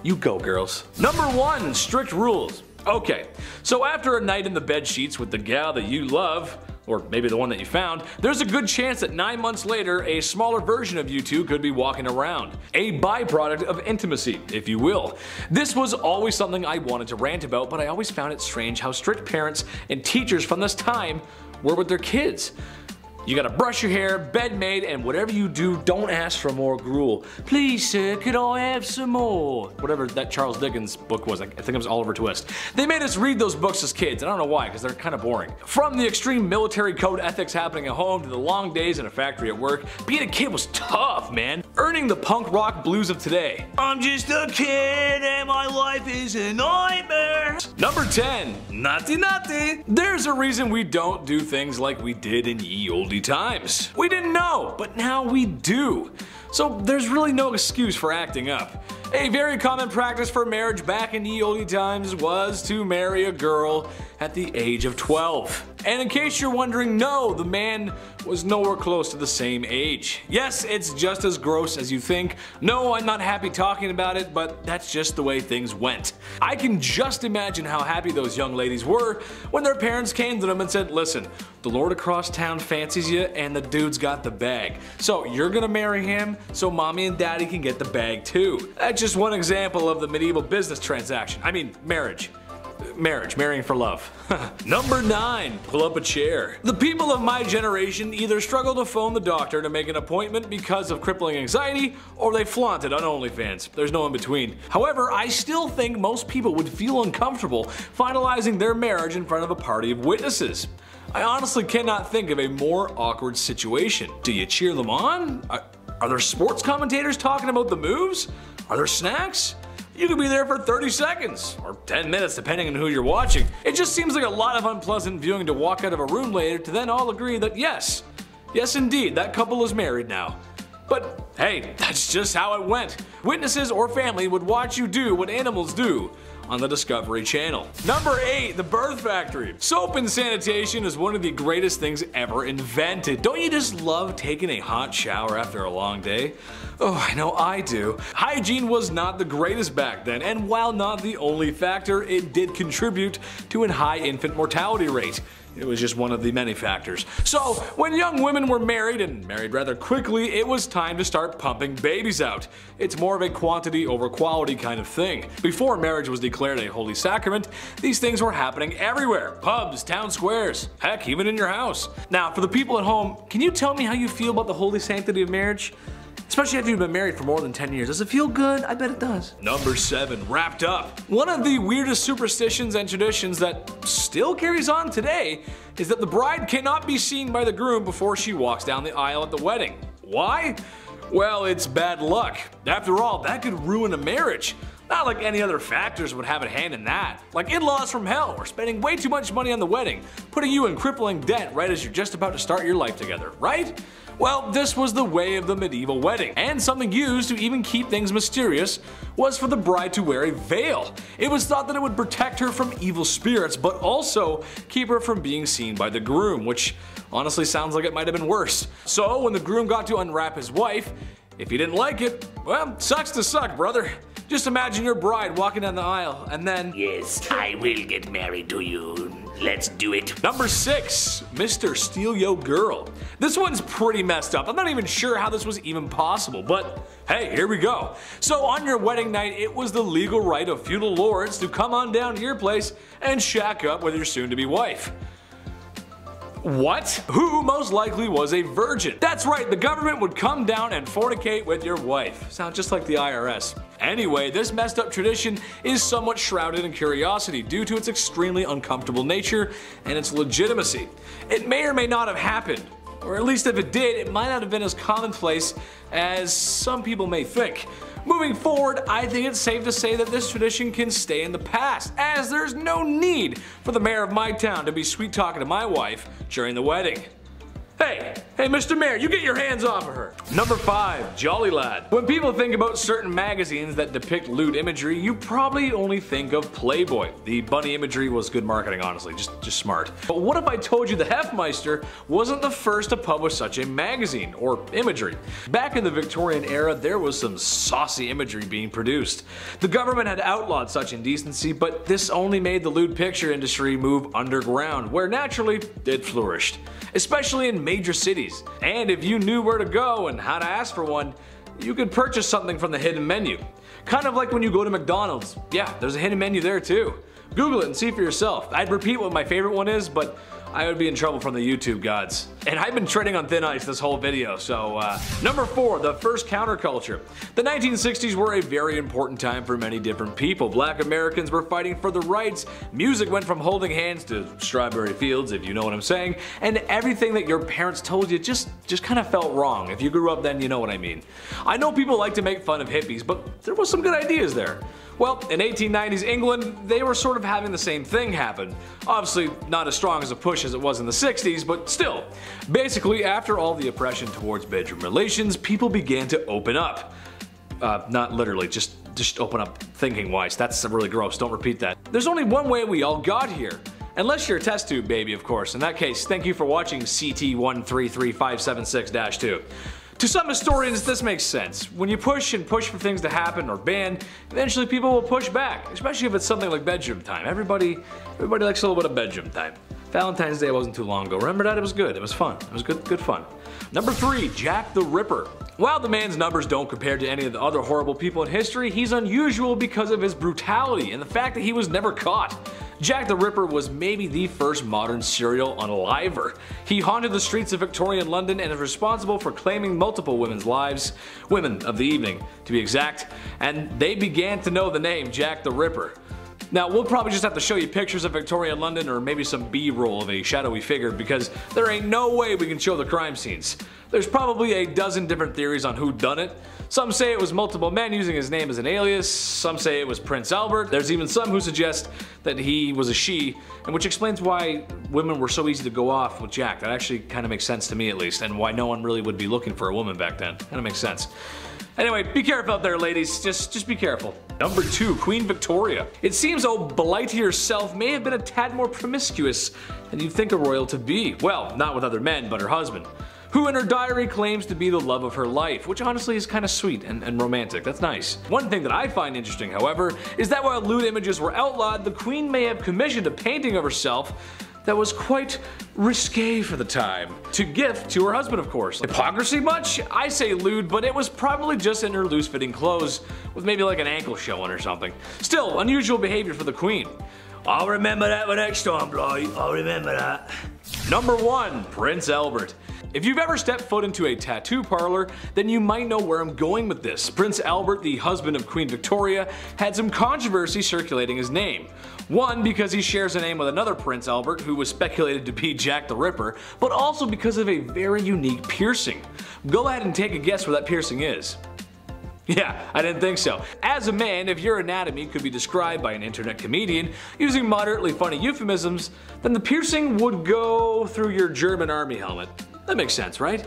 You go, girls. Number 1, strict rules. Okay, so after a night in the bed sheets with the gal that you love, or maybe the one that you found, there's a good chance that 9 months later, a smaller version of you two could be walking around. A byproduct of intimacy, if you will. This was always something I wanted to rant about, but I always found it strange how strict parents and teachers from this time were with their kids. You gotta brush your hair, bed made, and whatever you do, don't ask for more gruel. Please, sir, could I have some more? Whatever that Charles Dickens book was, I think it was Oliver Twist. They made us read those books as kids, and I don't know why, because they're kind of boring. From the extreme military code ethics happening at home to the long days in a factory at work, being a kid was tough, man. Turning the punk rock blues of today. I'm just a kid and my life is a nightmare. Number 10. Naughty naughty. There's a reason we don't do things like we did in ye olde times. We didn't know, but now we do. So there's really no excuse for acting up. A very common practice for marriage back in ye olde times was to marry a girl at the age of 12. And in case you're wondering, no, the man was nowhere close to the same age. Yes, it's just as gross as you think. No, I'm not happy talking about it, but that's just the way things went. I can just imagine how happy those young ladies were when their parents came to them and said, listen, the lord across town fancies you and the dude's got the bag. So you're gonna marry him so mommy and daddy can get the bag too. That's just one example of the medieval business transaction. I mean, marriage. Marrying for love. Number 9. Pull up a chair. The people of my generation either struggle to phone the doctor to make an appointment because of crippling anxiety, or they flaunt it on OnlyFans. There's no in between. However, I still think most people would feel uncomfortable finalizing their marriage in front of a party of witnesses. I honestly cannot think of a more awkward situation. Do you cheer them on? Are there sports commentators talking about the moves? Are there snacks? You could be there for 30 seconds, or 10 minutes depending on who you're watching. It just seems like a lot of unpleasant viewing to walk out of a room later to then all agree that yes indeed, that couple is married now. But hey, that's just how it went. Witnesses or family would watch you do what animals do on the Discovery Channel. Number 8. The birth factory. Soap and sanitation is one of the greatest things ever invented. Don't you just love taking a hot shower after a long day? Oh, I know I do. Hygiene was not the greatest back then, and while not the only factor, it did contribute to a high infant mortality rate. It was just one of the many factors. So, when young women were married, and married rather quickly, it was time to start pumping babies out. It's more of a quantity over quality kind of thing. Before marriage was declared a holy sacrament, these things were happening everywhere. Pubs, town squares, heck, even in your house. Now, for the people at home, can you tell me how you feel about the holy sanctity of marriage? Especially after you've been married for more than 10 years. Does it feel good? I bet it does. Number 7. Wrapped up. One of the weirdest superstitions and traditions that still carries on today is that the bride cannot be seen by the groom before she walks down the aisle at the wedding. Why? Well, it's bad luck. After all, that could ruin a marriage. Not like any other factors would have a hand in that. Like in-laws from hell, or spending way too much money on the wedding, putting you in crippling debt right as you're just about to start your life together, right? Well, this was the way of the medieval wedding, and something used to even keep things mysterious was for the bride to wear a veil. It was thought that it would protect her from evil spirits, but also keep her from being seen by the groom, which honestly sounds like it might have been worse. So when the groom got to unwrap his wife, if he didn't like it, well, sucks to suck, brother. Just imagine your bride walking down the aisle and then, yes, I will get married to you. Let's do it. Number 6. Mr. Steal Yo Girl. This one's pretty messed up. I'm not even sure how this was even possible, but hey, here we go. So on your wedding night, it was the legal right of feudal lords to come on down to your place and shack up with your soon-to-be wife. What? Who most likely was a virgin? That's right, the government would come down and fornicate with your wife. Sounds just like the IRS. Anyway, this messed up tradition is somewhat shrouded in curiosity due to its extremely uncomfortable nature and its legitimacy. It may or may not have happened, or at least if it did, it might not have been as commonplace as some people may think. Moving forward, I think it's safe to say that this tradition can stay in the past, as there's no need for the mayor of my town to be sweet talking to my wife during the wedding. Hey, Mr. Mayor, you get your hands off of her. Number 5, Jolly Lad. When people think about certain magazines that depict lewd imagery, you probably only think of Playboy. The bunny imagery was good marketing, honestly, just smart. But what if I told you the Hefmeister wasn't the first to publish such a magazine, or imagery? Back in the Victorian era, there was some saucy imagery being produced. The government had outlawed such indecency, but this only made the lewd picture industry move underground, where naturally it flourished. Especially in major cities. And if you knew where to go and how to ask for one, you could purchase something from the hidden menu. Kind of like when you go to McDonald's. Yeah, there's a hidden menu there too. Google it and see for yourself. I'd repeat what my favorite one is, but I would be in trouble from the YouTube gods. And I've been treading on thin ice this whole video, so Number 4, the first counterculture. The 1960s were a very important time for many different people. Black Americans were fighting for their rights, music went from holding hands to strawberry fields, if you know what I'm saying, and everything that your parents told you just kind of felt wrong. If you grew up then, you know what I mean. I know people like to make fun of hippies, but there was some good ideas there. Well, in 1890s England, they were sort of having the same thing happen. Obviously not as strong as a push as it was in the 60s, but still. Basically, after all the oppression towards bedroom relations, people began to open up. Not literally, just open up thinking wise. That's really gross, don't repeat that. There's only one way we all got here. Unless you're a test tube baby, of course. In that case, thank you for watching CT133576-2. To some historians, this makes sense. When you push and push for things to happen or ban, eventually people will push back, especially if it's something like bedroom time. Everybody likes a little bit of bedroom time. Valentine's Day wasn't too long ago. Remember that? It was good. It was fun. It was good fun. Number 3, Jack the Ripper. While the man's numbers don't compare to any of the other horrible people in history, he's unusual because of his brutality and the fact that he was never caught. Jack the Ripper was maybe the first modern serial unaliver. He haunted the streets of Victorian London and is responsible for claiming multiple women's lives, women of the evening to be exact, and they began to know the name Jack the Ripper. Now, we'll probably just have to show you pictures of Victorian London or maybe some B-roll of a shadowy figure because there ain't no way we can show the crime scenes. There's probably a dozen different theories on who done it. Some say it was multiple men using his name as an alias, some say it was Prince Albert, there's even some who suggest that he was a she, and which explains why women were so easy to go off with Jack. That actually kind of makes sense to me at least, and why no one really would be looking for a woman back then. Kind of makes sense. Anyway, be careful out there ladies, just be careful. Number 2, Queen Victoria. It seems old Blighty herself may have been a tad more promiscuous than you'd think a royal to be. Well, not with other men, but her husband, who in her diary claims to be the love of her life, which honestly is kind of sweet and romantic. That's nice. One thing that I find interesting, however, is that while lewd images were outlawed, the Queen may have commissioned a painting of herself that was quite risque for the time, to gift to her husband, of course. Hypocrisy much? I say lewd, but it was probably just in her loose-fitting clothes, with maybe like an ankle showing or something. Still, unusual behavior for the Queen. I'll remember that for next time, Blight. I'll remember that. Number 1, Prince Albert. If you've ever stepped foot into a tattoo parlor, then you might know where I'm going with this. Prince Albert, the husband of Queen Victoria, had some controversy circulating his name. One, because he shares a name with another Prince Albert who was speculated to be Jack the Ripper, but also because of a very unique piercing. Go ahead and take a guess where that piercing is. Yeah, I didn't think so. As a man, if your anatomy could be described by an internet comedian using moderately funny euphemisms, then the piercing would go through your German army helmet. That makes sense, right?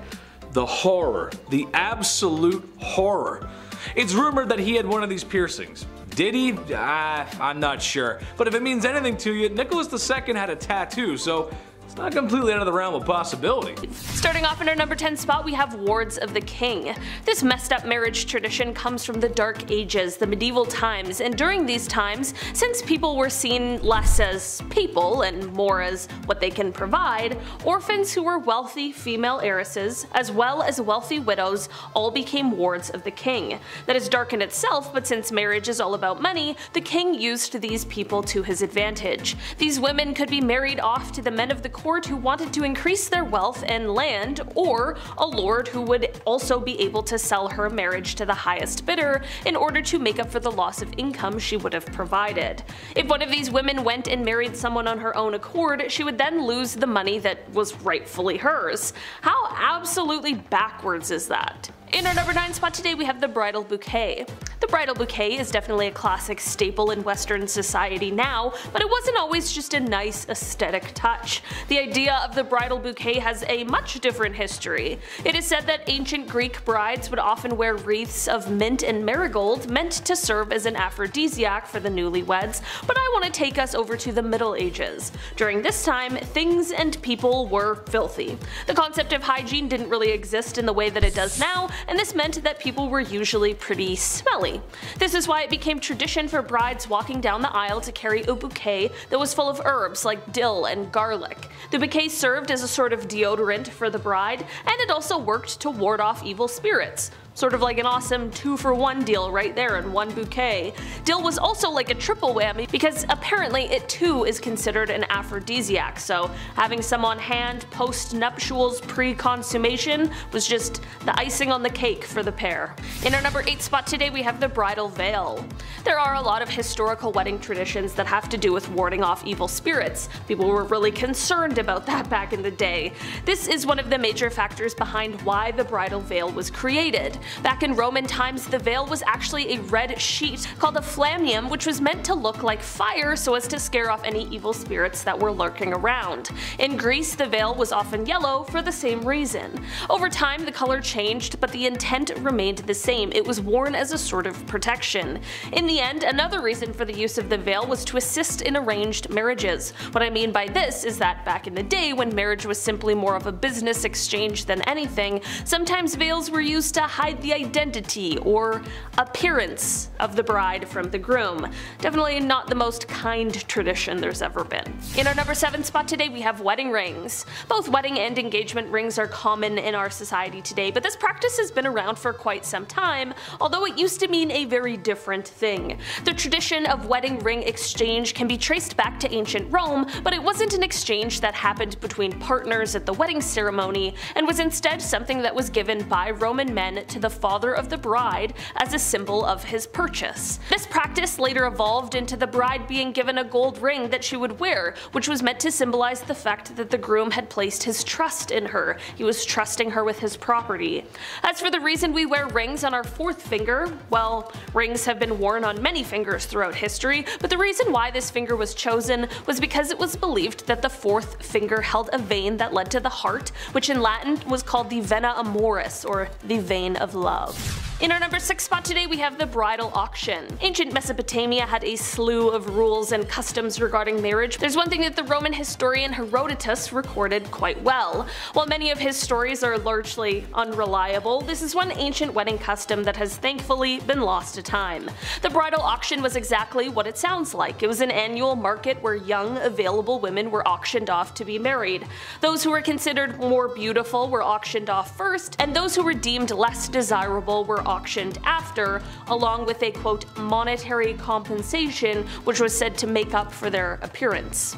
The horror. The absolute horror. It's rumored that he had one of these piercings. Did he? I'm not sure. But if it means anything to you, Nicholas II had a tattoo, so it's not completely out of the realm of possibility. Starting off in our number 10 spot, we have Wards of the King. This messed up marriage tradition comes from the Dark Ages, the medieval times, and during these times, since people were seen less as people and more as what they can provide, orphans who were wealthy female heiresses, as well as wealthy widows, all became wards of the king. That is dark in itself, but since marriage is all about money, the king used these people to his advantage. These women could be married off to the men of the court who wanted to increase their wealth and land, or a lord who would also be able to sell her marriage to the highest bidder in order to make up for the loss of income she would have provided. If one of these women went and married someone on her own accord, she would then lose the money that was rightfully hers. How absolutely backwards is that? In our number 9 spot today, we have the bridal bouquet. The bridal bouquet is definitely a classic staple in Western society now, but it wasn't always just a nice aesthetic touch. The idea of the bridal bouquet has a much different history. It is said that ancient Greek brides would often wear wreaths of mint and marigold meant to serve as an aphrodisiac for the newlyweds, but I want to take us over to the Middle Ages. During this time, things and people were filthy. The concept of hygiene didn't really exist in the way that it does now, and this meant that people were usually pretty smelly. This is why it became tradition for brides walking down the aisle to carry a bouquet that was full of herbs like dill and garlic. The bouquet served as a sort of deodorant for the bride, and it also worked to ward off evil spirits. Sort of like an awesome 2-for-1 deal right there in one bouquet. Dill was also like a triple whammy because apparently it too is considered an aphrodisiac, so having some on hand post-nuptials pre-consummation was just the icing on the cake for the pair. In our number 8 spot today we have the bridal veil. There are a lot of historical wedding traditions that have to do with warding off evil spirits. People were really concerned about that back in the day. This is one of the major factors behind why the bridal veil was created. Back in Roman times, the veil was actually a red sheet called a flammeum, which was meant to look like fire so as to scare off any evil spirits that were lurking around. In Greece, the veil was often yellow for the same reason. Over time, the color changed, but the intent remained the same. It was worn as a sort of protection. In the end, another reason for the use of the veil was to assist in arranged marriages. What I mean by this is that back in the day, when marriage was simply more of a business exchange than anything, sometimes veils were used to hide the identity or appearance of the bride from the groom. Definitely not the most kind tradition there's ever been. In our number 7 spot today we have wedding rings. Both wedding and engagement rings are common in our society today, but this practice has been around for quite some time, although it used to mean a very different thing. The tradition of wedding ring exchange can be traced back to ancient Rome, but it wasn't an exchange that happened between partners at the wedding ceremony, and was instead something that was given by Roman men to the father of the bride as a symbol of his purchase. This practice later evolved into the bride being given a gold ring that she would wear, which was meant to symbolize the fact that the groom had placed his trust in her. He was trusting her with his property. As for the reason we wear rings on our 4th finger, well, rings have been worn on many fingers throughout history, but the reason why this finger was chosen was because it was believed that the 4th finger held a vein that led to the heart, which in Latin was called the vena amoris, or the vein of love. In our number 6 spot today we have the bridal auction. Ancient Mesopotamia had a slew of rules and customs regarding marriage. There's one thing that the Roman historian Herodotus recorded quite well. While many of his stories are largely unreliable, this is one ancient wedding custom that has thankfully been lost to time. The bridal auction was exactly what it sounds like. It was an annual market where young, available women were auctioned off to be married. Those who were considered more beautiful were auctioned off first, and those who were deemed less desirable were auctioned after, along with a quote monetary compensation which was said to make up for their appearance.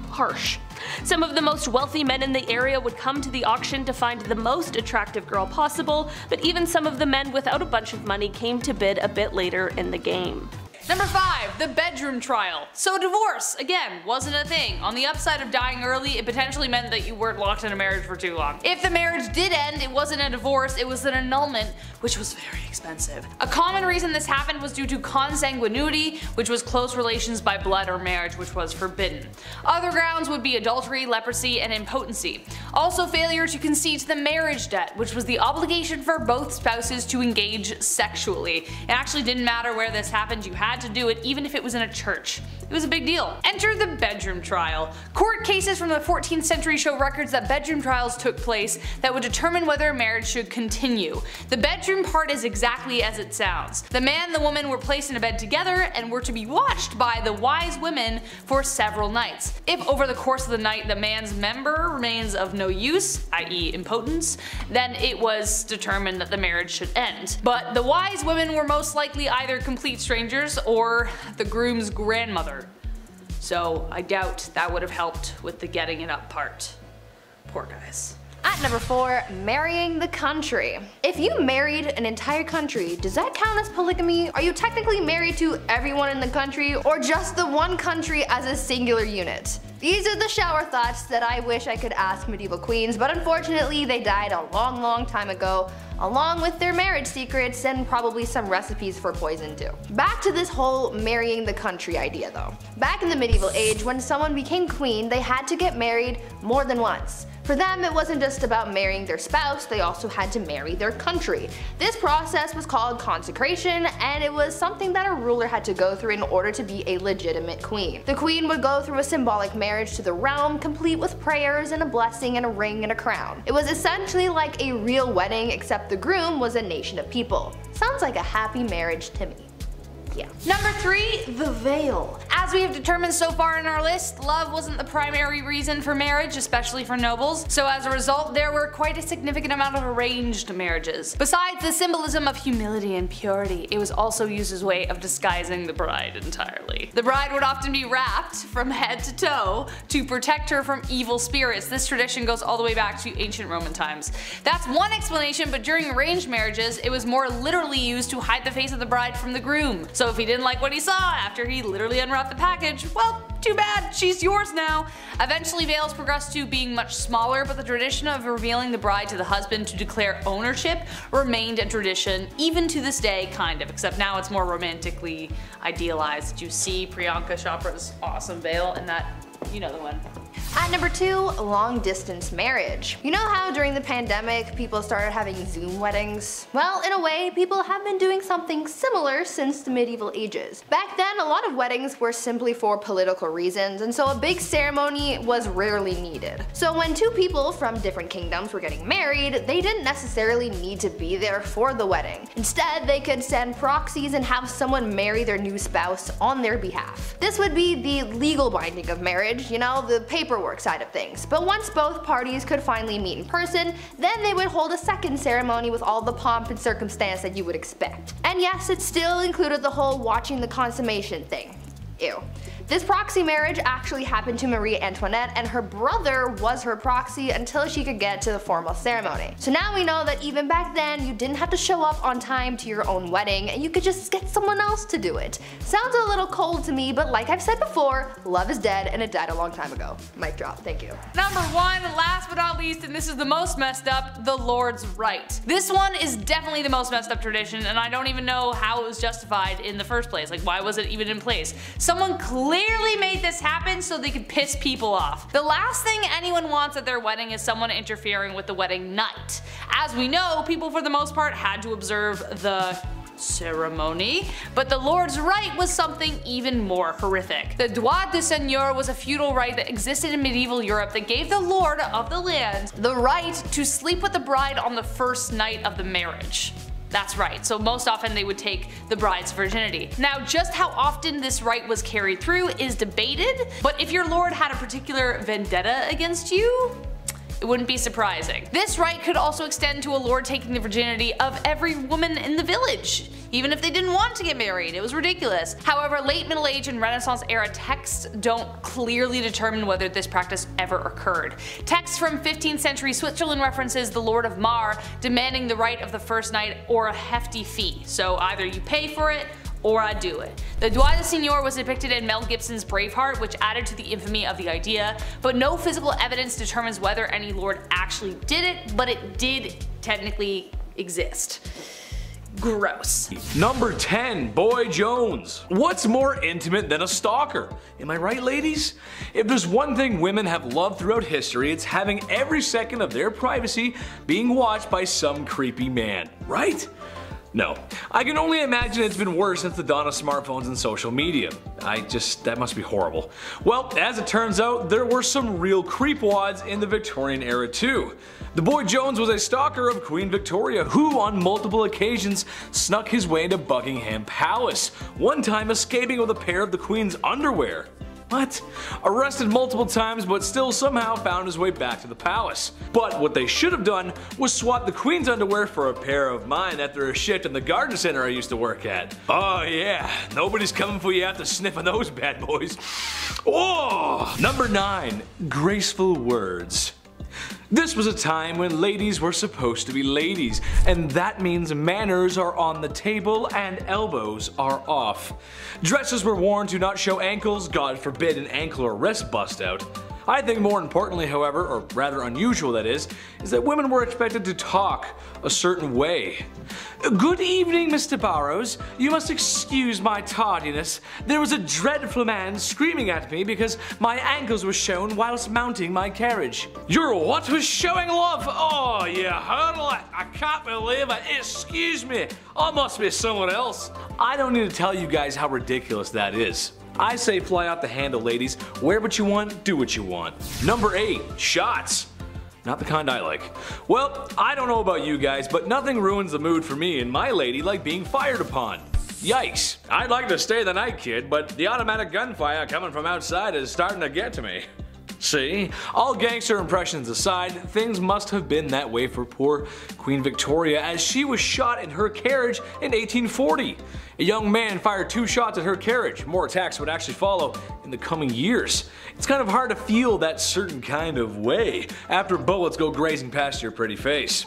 Harsh. Some of the most wealthy men in the area would come to the auction to find the most attractive girl possible, but even some of the men without a bunch of money came to bid a bit later in the game. Number 5, the bedroom trial. So divorce, again, wasn't a thing. On the upside of dying early, it potentially meant that you weren't locked in a marriage for too long. If the marriage did end, it wasn't a divorce, it was an annulment, which was very expensive. A common reason this happened was due to consanguinity, which was close relations by blood or marriage, which was forbidden. Other grounds would be adultery, leprosy, and impotency. Also failure to concede to the marriage debt, which was the obligation for both spouses to engage sexually. It actually didn't matter where this happened, you had to do it even if it was in a church. It was a big deal. Enter the bedroom trial. Court cases from the 14th century show records that bedroom trials took place that would determine whether a marriage should continue. The bedroom part is exactly as it sounds. The man and the woman were placed in a bed together and were to be watched by the wise women for several nights. If over the course of the night the man's member remains of no use, i.e. impotence, then it was determined that the marriage should end. But the wise women were most likely either complete strangers or the groom's grandmother. So I doubt that would have helped with the getting it up part. Poor guys. At number 4, marrying the country. If you married an entire country, does that count as polygamy? Are you technically married to everyone in the country, or just the one country as a singular unit? These are the shower thoughts that I wish I could ask medieval queens, but unfortunately they died a long time ago, along with their marriage secrets and probably some recipes for poison too. Back to this whole marrying the country idea though. Back in the medieval age, when someone became queen, they had to get married more than once. For them, it wasn't just about marrying their spouse, they also had to marry their country. This process was called consecration, and it was something that a ruler had to go through in order to be a legitimate queen. The queen would go through a symbolic marriage to the realm, complete with prayers and a blessing and a ring and a crown. It was essentially like a real wedding, except the groom was a nation of people. Sounds like a happy marriage to me. yeah. Number 3, the veil. As we have determined so far in our list, love wasn't the primary reason for marriage, especially for nobles, so as a result there were quite a significant amount of arranged marriages. Besides the symbolism of humility and purity, it was also used as a way of disguising the bride entirely. The bride would often be wrapped from head to toe to protect her from evil spirits. This tradition goes all the way back to ancient Roman times. That's one explanation, but during arranged marriages it was more literally used to hide the face of the bride from the groom. So if he didn't like what he saw after he literally unwrapped the package, well, too bad, she's yours now. Eventually veils progressed to being much smaller, but the tradition of revealing the bride to the husband to declare ownership remained a tradition even to this day, kind of, except now it's more romantically idealized. Did you see Priyanka Chopra's awesome veil in that? You know the one. At number 2, long distance marriage. You know how during the pandemic people started having Zoom weddings? Well, in a way, people have been doing something similar since the medieval ages. Back then, a lot of weddings were simply for political reasons, and so a big ceremony was rarely needed. So when 2 people from different kingdoms were getting married, they didn't necessarily need to be there for the wedding. Instead, they could send proxies and have someone marry their new spouse on their behalf. This would be the legal binding of marriage, you know, the paperwork side of things. But once both parties could finally meet in person, then they would hold a second ceremony with all the pomp and circumstance that you would expect. And yes, it still included the whole watching the consummation thing. Ew. This proxy marriage actually happened to Marie Antoinette, and her brother was her proxy until she could get to the formal ceremony. So now we know that even back then you didn't have to show up on time to your own wedding, and you could just get someone else to do it. Sounds a little cold to me, but like I've said before, love is dead and it died a long time ago. Mic drop, thank you. Number 1, last but not least, and this is the most messed up, the Lord's Right. This one is definitely the most messed up tradition, and I don't even know how it was justified in the first place. Like, why was it even in place? Someone clearly made this happen so they could piss people off. The last thing anyone wants at their wedding is someone interfering with the wedding night. As we know, people for the most part had to observe the ceremony, but the Lord's Right was something even more horrific. The droit de seigneur was a feudal right that existed in medieval Europe that gave the lord of the land the right to sleep with the bride on the first night of the marriage. That's right, so most often they would take the bride's virginity. Now, just how often this right was carried through is debated, but if your lord had a particular vendetta against you, it wouldn't be surprising. This right could also extend to a lord taking the virginity of every woman in the village, even if they didn't want to get married. It was ridiculous. However, late Middle Age and Renaissance era texts don't clearly determine whether this practice ever occurred. Texts from 15th century Switzerland references the Lord of Mar demanding the right of the first night or a hefty fee, so either you pay for it or I do it. The droit de seigneur was depicted in Mel Gibson's Braveheart, which added to the infamy of the idea, but no physical evidence determines whether any lord actually did it, but it did technically exist. Gross. Number 10, Boy Jones. What's more intimate than a stalker? Am I right, ladies? If there's one thing women have loved throughout history, it's having every second of their privacy being watched by some creepy man, right? No. I can only imagine it's been worse since the dawn of smartphones and social media. That must be horrible. Well, as it turns out, there were some real creepwads in the Victorian era too. The Boy Jones was a stalker of Queen Victoria who on multiple occasions snuck his way into Buckingham Palace, one time escaping with a pair of the Queen's underwear. What? Arrested multiple times but still somehow found his way back to the palace. But what they should have done was swap the Queen's underwear for a pair of mine after a shift in the garden center I used to work at. Oh yeah, nobody's coming for you after sniffing those bad boys. Oh! Number 9. Graceful words. This was a time when ladies were supposed to be ladies, and that means manners are on the table and elbows are off. Dresses were worn to not show ankles, God forbid an ankle or wrist bust out. I think more importantly, however, or rather unusual that is that women were expected to talk a certain way. Good evening, Mr. Burrows. You must excuse my tardiness. There was a dreadful man screaming at me because my ankles were shown whilst mounting my carriage. Your what was showing, love? Oh, you hurdle it. I can't believe it. Excuse me. I must be someone else. I don't need to tell you guys how ridiculous that is. I say fly off the handle, ladies. Wear what you want, do what you want. Number 8. Shots. Not the kind I like. Well, I don't know about you guys, but nothing ruins the mood for me and my lady like being fired upon. Yikes. I'd like to stay the night, kid, but the automatic gunfire coming from outside is starting to get to me. See? All gangster impressions aside, things must have been that way for poor Queen Victoria as she was shot in her carriage in 1840. A young man fired 2 shots at her carriage. More attacks would actually follow in the coming years. It's kind of hard to feel that certain kind of way after bullets go grazing past your pretty face.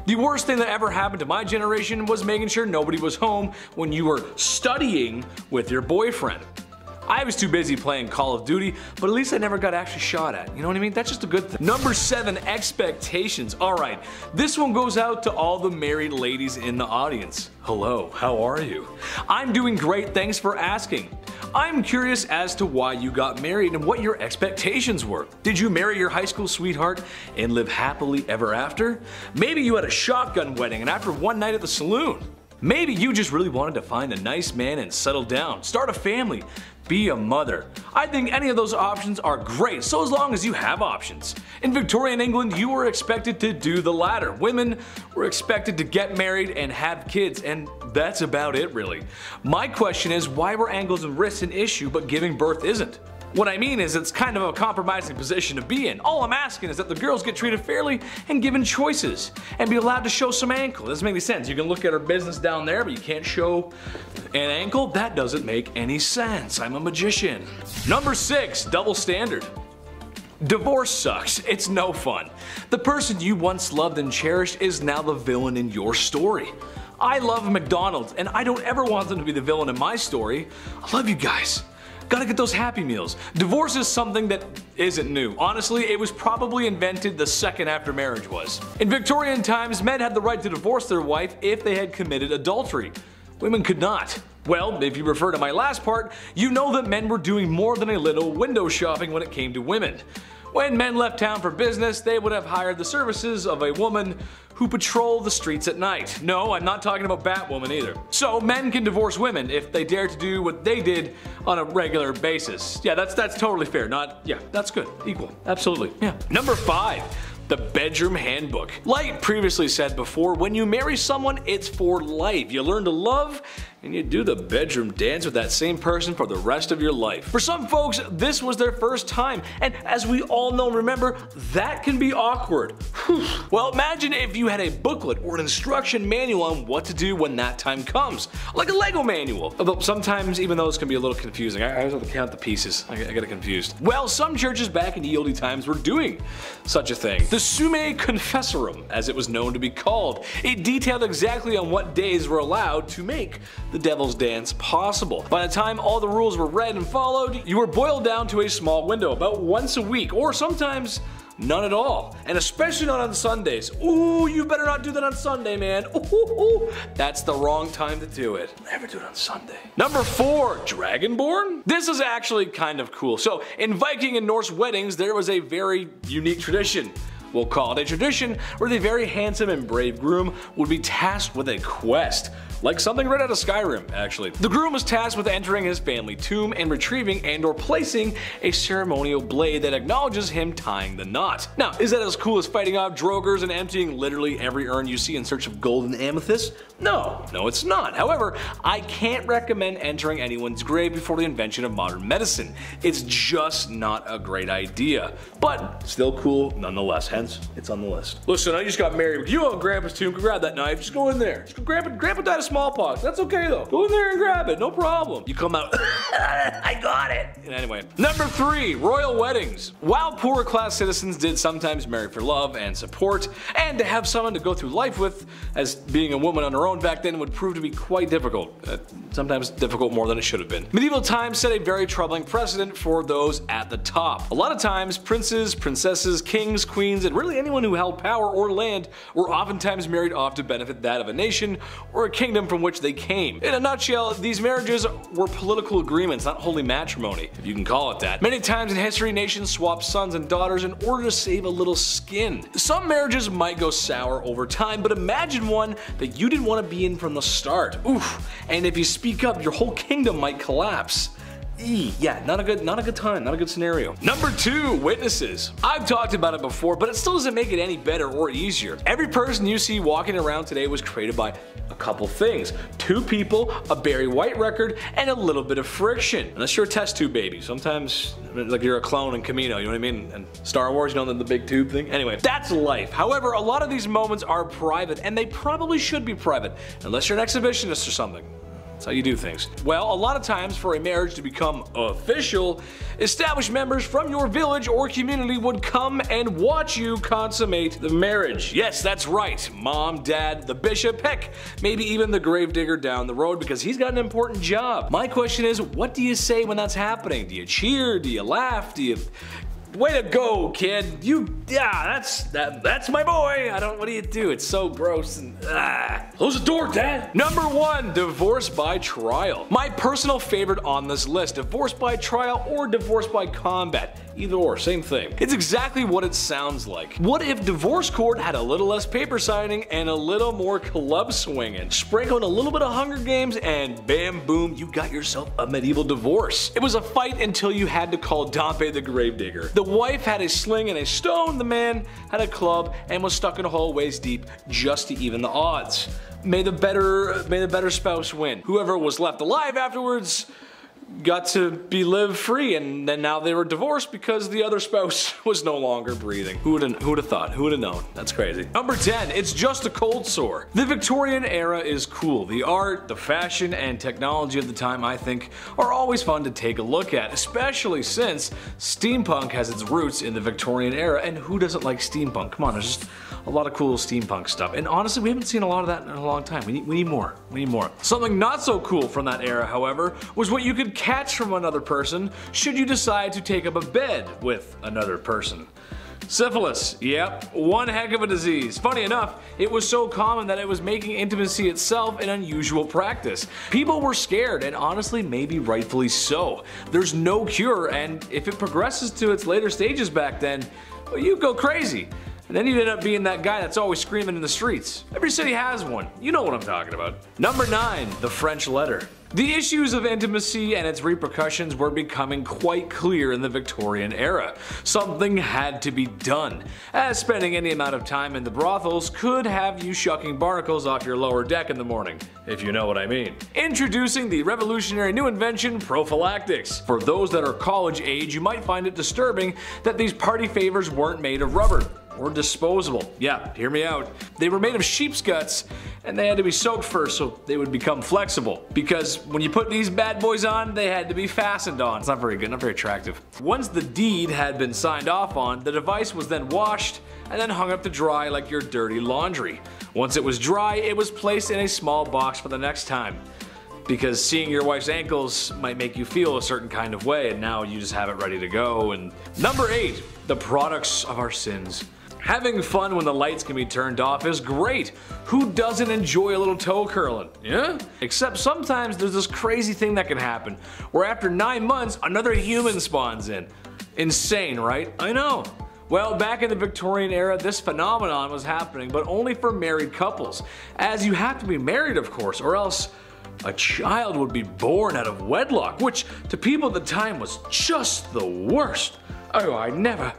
The worst thing that ever happened to my generation was making sure nobody was home when you were studying with your boyfriend. I was too busy playing Call of Duty, but at least I never got actually shot at. You know what I mean? That's just a good thing. Number 7, expectations. Alright, this one goes out to all the married ladies in the audience. Hello, how are you? I'm doing great, thanks for asking. I'm curious as to why you got married and what your expectations were. Did you marry your high school sweetheart and live happily ever after? Maybe you had a shotgun wedding and after one night at the saloon. Maybe you just really wanted to find a nice man and settle down, start a family, be a mother. I think any of those options are great, so as long as you have options. In Victorian England, you were expected to do the latter. Women were expected to get married and have kids, and that's about it really. My question is, why were ankles and wrists an issue but giving birth isn't? What I mean is it's kind of a compromising position to be in. All I'm asking is that the girls get treated fairly and given choices and be allowed to show some ankle. It doesn't make any sense. You can look at her business down there but you can't show an ankle? That doesn't make any sense. I'm a magician. Number 6, double standard. Divorce sucks. It's no fun. The person you once loved and cherished is now the villain in your story. I love McDonald's and I don't ever want them to be the villain in my story. I love you guys. Gotta get those Happy Meals. Divorce is something that isn't new. Honestly, it was probably invented the second after marriage was. In Victorian times, men had the right to divorce their wife if they had committed adultery. Women could not. Well, if you refer to my last part, you know that men were doing more than a little window shopping when it came to women. When men left town for business, they would have hired the services of a woman who patrol the streets at night. No, I'm not talking about Batwoman either. So men can divorce women if they dare to do what they did on a regular basis. Yeah, that's totally fair. Yeah, that's good. Equal. Absolutely. Yeah. Number 5. The bedroom handbook. Like previously said before, when you marry someone, it's for life. You learn to love and you do the bedroom dance with that same person for the rest of your life. For some folks, this was their first time, and as we all know and remember, that can be awkward. Well, imagine if you had a booklet or an instruction manual on what to do when that time comes. Like a Lego manual. Although sometimes even those can be a little confusing. I always have to count the pieces. I get it confused. Well, some churches back in the oldie times were doing such a thing. The Summe Confessorum, as it was known to be called. It detailed exactly on what days were allowed to make the devil's dance possible. By the time all the rules were read and followed, you were boiled down to a small window about once a week, or sometimes none at all. And especially not on Sundays. Ooh, you better not do that on Sunday, man. Ooh, that's the wrong time to do it. Never do it on Sunday. Number 4, Dragonborn? This is actually kind of cool. So in Viking and Norse weddings, there was a very unique tradition. We'll call it a tradition where the very handsome and brave groom would be tasked with a quest. Like something right out of Skyrim, actually. The groom was tasked with entering his family tomb and retrieving and or placing a ceremonial blade that acknowledges him tying the knot. Now, is that as cool as fighting off drogers and emptying literally every urn you see in search of gold and amethyst? No, it's not. However, I can't recommend entering anyone's grave before the invention of modern medicine. It's just not a great idea. But still cool nonetheless, hence it's on the list. Listen, I just got married. You on Grandpa's tomb, go grab that knife, just go in there. Just go Grandpa died of smallpox, that's okay though. Go in there and grab it, no problem. You come out, I got it. And anyway, number 3, royal weddings. While poorer class citizens did sometimes marry for love and support, and to have someone to go through life with, as being a woman on her own back then would prove to be quite difficult. Sometimes difficult more than it should have been. Medieval times set a very troubling precedent for those at the top. A lot of times, princes, princesses, kings, queens, and really anyone who held power or land were oftentimes married off to benefit that of a nation or a kingdom from which they came. In a nutshell, these marriages were political agreements, not holy matrimony, if you can call it that. Many times in history, nations swapped sons and daughters in order to save a little skin. Some marriages might go sour over time, but imagine one that you didn't want to be in from the start. Oof. And if you speak up, your whole kingdom might collapse. Yeah, not a good time, not a good scenario. Number 2, witnesses. I've talked about it before, but it still doesn't make it any better or easier. Every person you see walking around today was created by a couple things. 2 people, a Barry White record, and a little bit of friction. Unless you're a test tube baby. Sometimes, like you're a clone in Camino, you know what I mean? And Star Wars, you know, the big tube thing? Anyway, that's life. However, a lot of these moments are private, and they probably should be private, unless you're an exhibitionist or something. That's how you do things. Well, a lot of times for a marriage to become official, established members from your village or community would come and watch you consummate the marriage. Yes, that's right. Mom, dad, the bishop, heck, maybe even the gravedigger down the road because he's got an important job. My question is, what do you say when that's happening? Do you cheer? Do you laugh? Do you... Way to go, kid. That's my boy. What do you do? It's so gross and Close the door, Dad. Number 1, divorce by trial. My personal favorite on this list, divorce by trial or divorce by combat. Either or, same thing. It's exactly what it sounds like. What if divorce court had a little less paper signing and a little more club swinging? Sprinkle in a little bit of Hunger Games and bam boom, you got yourself a medieval divorce. It was a fight until you had to call Dompe the gravedigger. The wife had a sling and a stone, the man had a club and was stuck in a hole waist deep just to even the odds. May the better spouse win. Whoever was left alive afterwards got to be live free, and then now they were divorced because the other spouse was no longer breathing. Who would have thought? Who would have known? That's crazy. Number 10, it's just a cold sore. The Victorian era is cool. The art, the fashion, and technology of the time, I think, are always fun to take a look at, especially since steampunk has its roots in the Victorian era, and who doesn't like steampunk? Come on, there's just a lot of cool steampunk stuff. And honestly, we haven't seen a lot of that in a long time. We need more. We need more. Something not so cool from that era, however, was what you could catch from another person should you decide to take up a bed with another person. Syphilis, yep, one heck of a disease. Funny enough, it was so common that it was making intimacy itself an unusual practice. People were scared, and honestly, maybe rightfully so. There's no cure, and if it progresses to its later stages back then, well, you go crazy. And then you'd end up being that guy that's always screaming in the streets. Every city has one. You know what I'm talking about. Number 9, the French letter. The issues of intimacy and its repercussions were becoming quite clear in the Victorian era. Something had to be done, as spending any amount of time in the brothels could have you shucking barnacles off your lower deck in the morning, if you know what I mean. Introducing the revolutionary new invention, prophylactics. For those that are college age, you might find it disturbing that these party favors weren't made of rubber or disposable. Yeah, hear me out. They were made of sheep's guts, and they had to be soaked first so they would become flexible. Because when you put these bad boys on, they had to be fastened on. It's not very good, not very attractive. Once the deed had been signed off on, the device was then washed and then hung up to dry like your dirty laundry. Once it was dry, it was placed in a small box for the next time. Because seeing your wife's ankles might make you feel a certain kind of way, and now you just have it ready to go. And number 8, the products of our sins. Having fun when the lights can be turned off is great. Who doesn't enjoy a little toe curling? Yeah? Except sometimes there's this crazy thing that can happen, where after 9 months, another human spawns in. Insane, right? I know. Well, back in the Victorian era, this phenomenon was happening, but only for married couples. As you have to be married, of course, or else a child would be born out of wedlock, which to people at the time was just the worst. Oh, I never.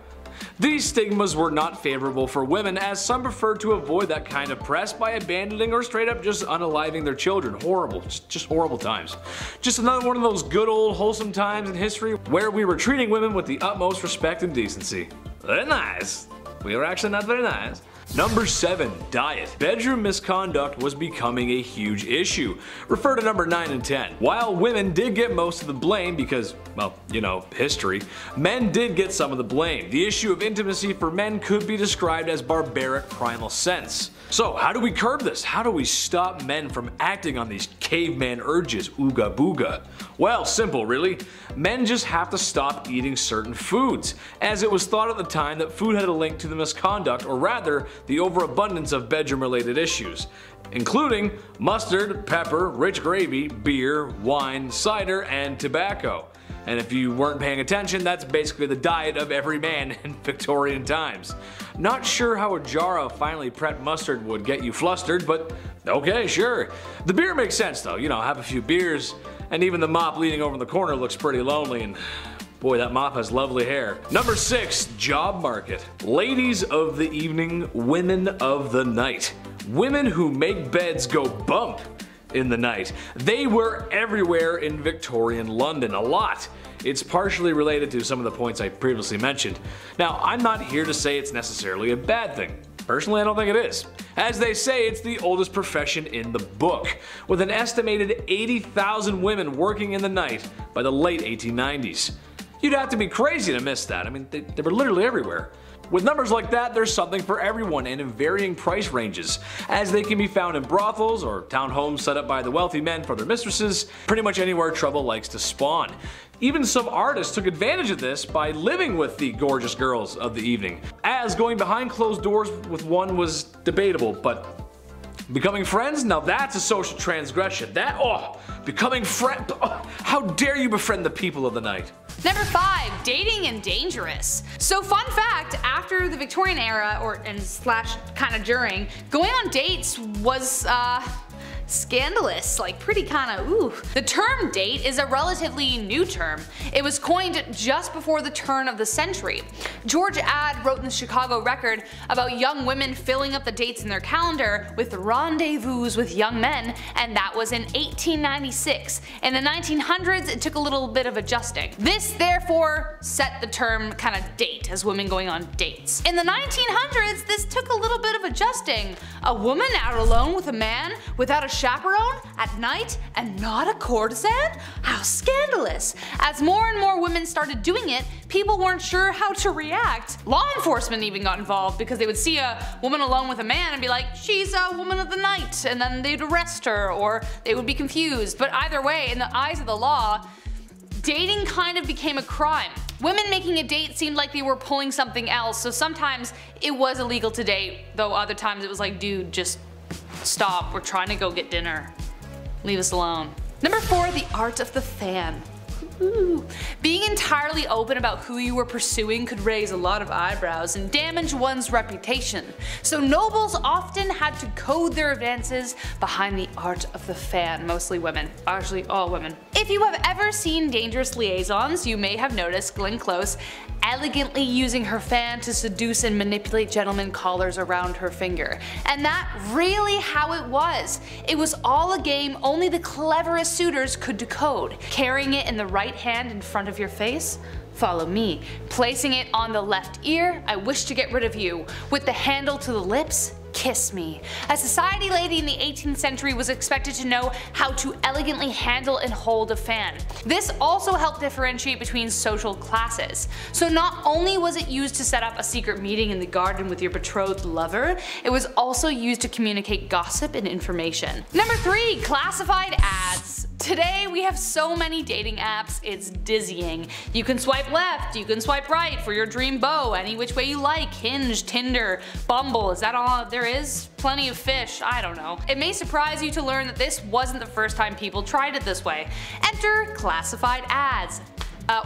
These stigmas were not favorable for women, as some preferred to avoid that kind of press by abandoning or straight up just unaliving their children. Horrible, just horrible times. Just another one of those good old wholesome times in history where we were treating women with the utmost respect and decency. Very nice. We were actually not very nice. Number 7, diet. Bedroom misconduct was becoming a huge issue. Refer to number 9 and 10. While women did get most of the blame because, well, you know, history, men did get some of the blame. The issue of intimacy for men could be described as barbaric primal sense. So how do we curb this? How do we stop men from acting on these caveman urges, ooga booga? Well, simple really. Men just have to stop eating certain foods, as it was thought at the time that food had a link to the misconduct, or rather, the overabundance of bedroom-related issues, including mustard, pepper, rich gravy, beer, wine, cider, and tobacco. And if you weren't paying attention, that's basically the diet of every man in Victorian times. Not sure how a jar of finely prepped mustard would get you flustered, but okay, sure. The beer makes sense though, you know, have a few beers, and even the mop leaning over in the corner looks pretty lonely, and boy, that mop has lovely hair. Number 6, job market. Ladies of the evening, women of the night. Women who make beds go bump in the night. They were everywhere in Victorian London, a lot. It's partially related to some of the points I previously mentioned. Now, I'm not here to say it's necessarily a bad thing. Personally, I don't think it is. As they say, it's the oldest profession in the book, with an estimated 80,000 women working in the night by the late 1890s. You'd have to be crazy to miss that. I mean, they were literally everywhere. With numbers like that, there's something for everyone and in varying price ranges, as they can be found in brothels or townhomes set up by the wealthy men for their mistresses, pretty much anywhere trouble likes to spawn. Even some artists took advantage of this by living with the gorgeous girls of the evening, as going behind closed doors with one was debatable, but becoming friends? Now that's a social transgression. Becoming friend, how dare you befriend the people of the night? Number 5, dating and dangerous. So fun fact, after the Victorian era, slash kind of during, going on dates was scandalous, like pretty kind of ooh. The term date is a relatively new term. It was coined just before the turn of the century. George Ade wrote in the Chicago Record about young women filling up the dates in their calendar with rendezvous with young men, and that was in 1896. In the 1900s, it took a little bit of adjusting. This therefore set the term kind of date as women going on dates. In the 1900s, this took a little bit of adjusting. A woman out alone with a man without a chaperone at night and not a courtesan? How scandalous! As more and more women started doing it, people weren't sure how to react. Law enforcement even got involved because they would see a woman alone with a man and be like, she's a woman of the night, and then they'd arrest her, or they would be confused. But either way, in the eyes of the law, dating kind of became a crime. Women making a date seemed like they were pulling something else, so sometimes it was illegal to date, though other times it was like, dude, just stop, we're trying to go get dinner. Leave us alone. Number 4, the art of the fan. Ooh. Being entirely open about who you were pursuing could raise a lot of eyebrows and damage one's reputation, so nobles often had to code their advances behind the art of the fan, mostly women, actually all women. If you have ever seen Dangerous Liaisons, you may have noticed Glenn Close elegantly using her fan to seduce and manipulate gentlemen callers around her finger. And that really how it was. It was all a game only the cleverest suitors could decode. Carrying it in the right hand in front of your face? Follow me. Placing it on the left ear? I wish to get rid of you. With the handle to the lips? Kiss me. A society lady in the 18th century was expected to know how to elegantly handle and hold a fan. This also helped differentiate between social classes. So not only was it used to set up a secret meeting in the garden with your betrothed lover, it was also used to communicate gossip and information. Number 3, classified ads. Today we have so many dating apps, it's dizzying. You can swipe left, you can swipe right for your dream beau, any which way you like. Hinge, Tinder, Bumble, is that all there is? Plenty of fish, I don't know. It may surprise you to learn that this wasn't the first time people tried it this way. Enter classified ads.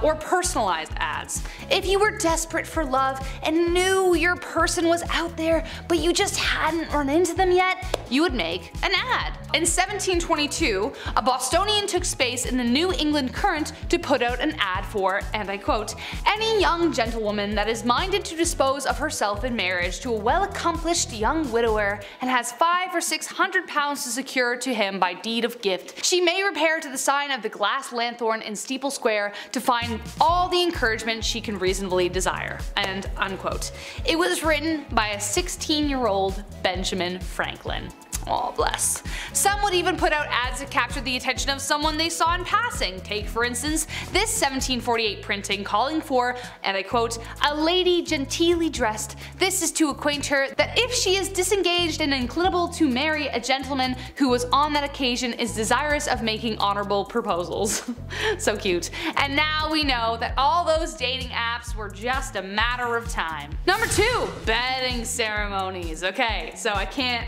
Or personalized ads. If you were desperate for love and knew your person was out there but you just hadn't run into them yet, you would make an ad. In 1722, a Bostonian took space in the New England Current to put out an ad for, and I quote, "Any young gentlewoman that is minded to dispose of herself in marriage to a well-accomplished young widower and has 500 or 600 pounds to secure to him by deed of gift, she may repair to the sign of the Glass Lanthorn in Steeple Square to find all the encouragement she can reasonably desire." End unquote. It was written by a 16-year-old Benjamin Franklin. Aw, bless. Some would even put out ads that captured the attention of someone they saw in passing. Take for instance this 1748 printing calling for, and I quote, "a lady genteelly dressed. This is to acquaint her that if she is disengaged and inclinable to marry a gentleman who was on that occasion is desirous of making honorable proposals." So cute. And now we know that all those dating apps were just a matter of time. Number 2, wedding ceremonies. Okay, so I can't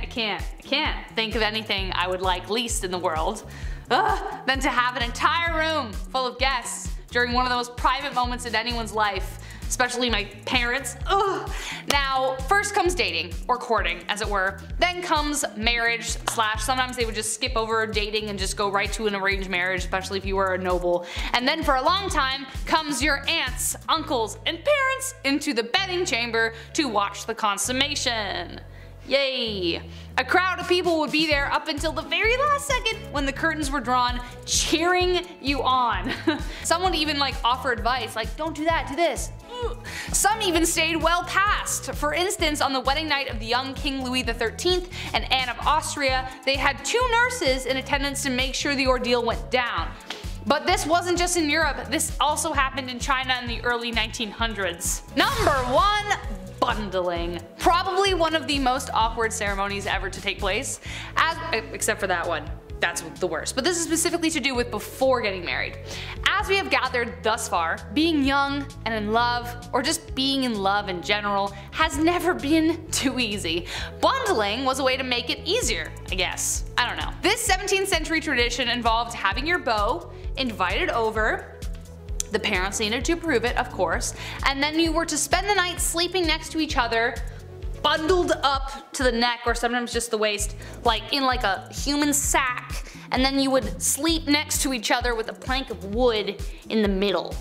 think of anything I would like least in the world than to have an entire room full of guests during one of the most private moments in anyone's life, especially my parents. Ugh. Now, first comes dating, or courting as it were. Then comes marriage / sometimes they would just skip over dating and just go right to an arranged marriage, especially if you were a noble. And then for a long time comes your aunts, uncles, and parents into the bedding chamber to watch the consummation. Yay! A crowd of people would be there up until the very last second when the curtains were drawn, cheering you on. Some would even offer advice like, don't do that, do this. Some even stayed well past. For instance, on the wedding night of the young King Louis XIII and Anne of Austria, they had 2 nurses in attendance to make sure the ordeal went down. But this wasn't just in Europe, this also happened in China in the early 1900s. Number 1. Bundling. Probably one of the most awkward ceremonies ever to take place, except for that one. That's the worst. But this is specifically to do with before getting married. As we have gathered thus far, being young and in love, or just being in love in general, has never been too easy. Bundling was a way to make it easier, I guess. I don't know. This 17th century tradition involved having your beau invited over. The parents needed to approve it, of course, and then you were to spend the night sleeping next to each other, bundled up to the neck or sometimes just the waist, in a human sack, and then you would sleep next to each other with a plank of wood in the middle.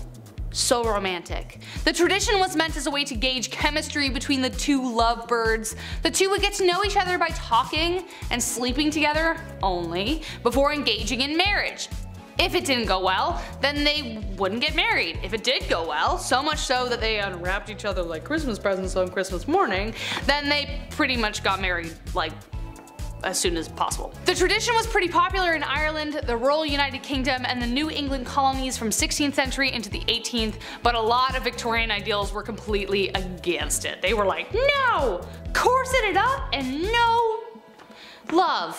So romantic. The tradition was meant as a way to gauge chemistry between the 2 lovebirds. The 2 would get to know each other by talking and sleeping together only before engaging in marriage. If it didn't go well, then they wouldn't get married. If it did go well, so much so that they unwrapped each other like Christmas presents on Christmas morning, then they pretty much got married as soon as possible. The tradition was pretty popular in Ireland, the Royal United Kingdom, and the New England colonies from 16th century into the 18th, but a lot of Victorian ideals were completely against it. They were like, no! Corset it up and no love.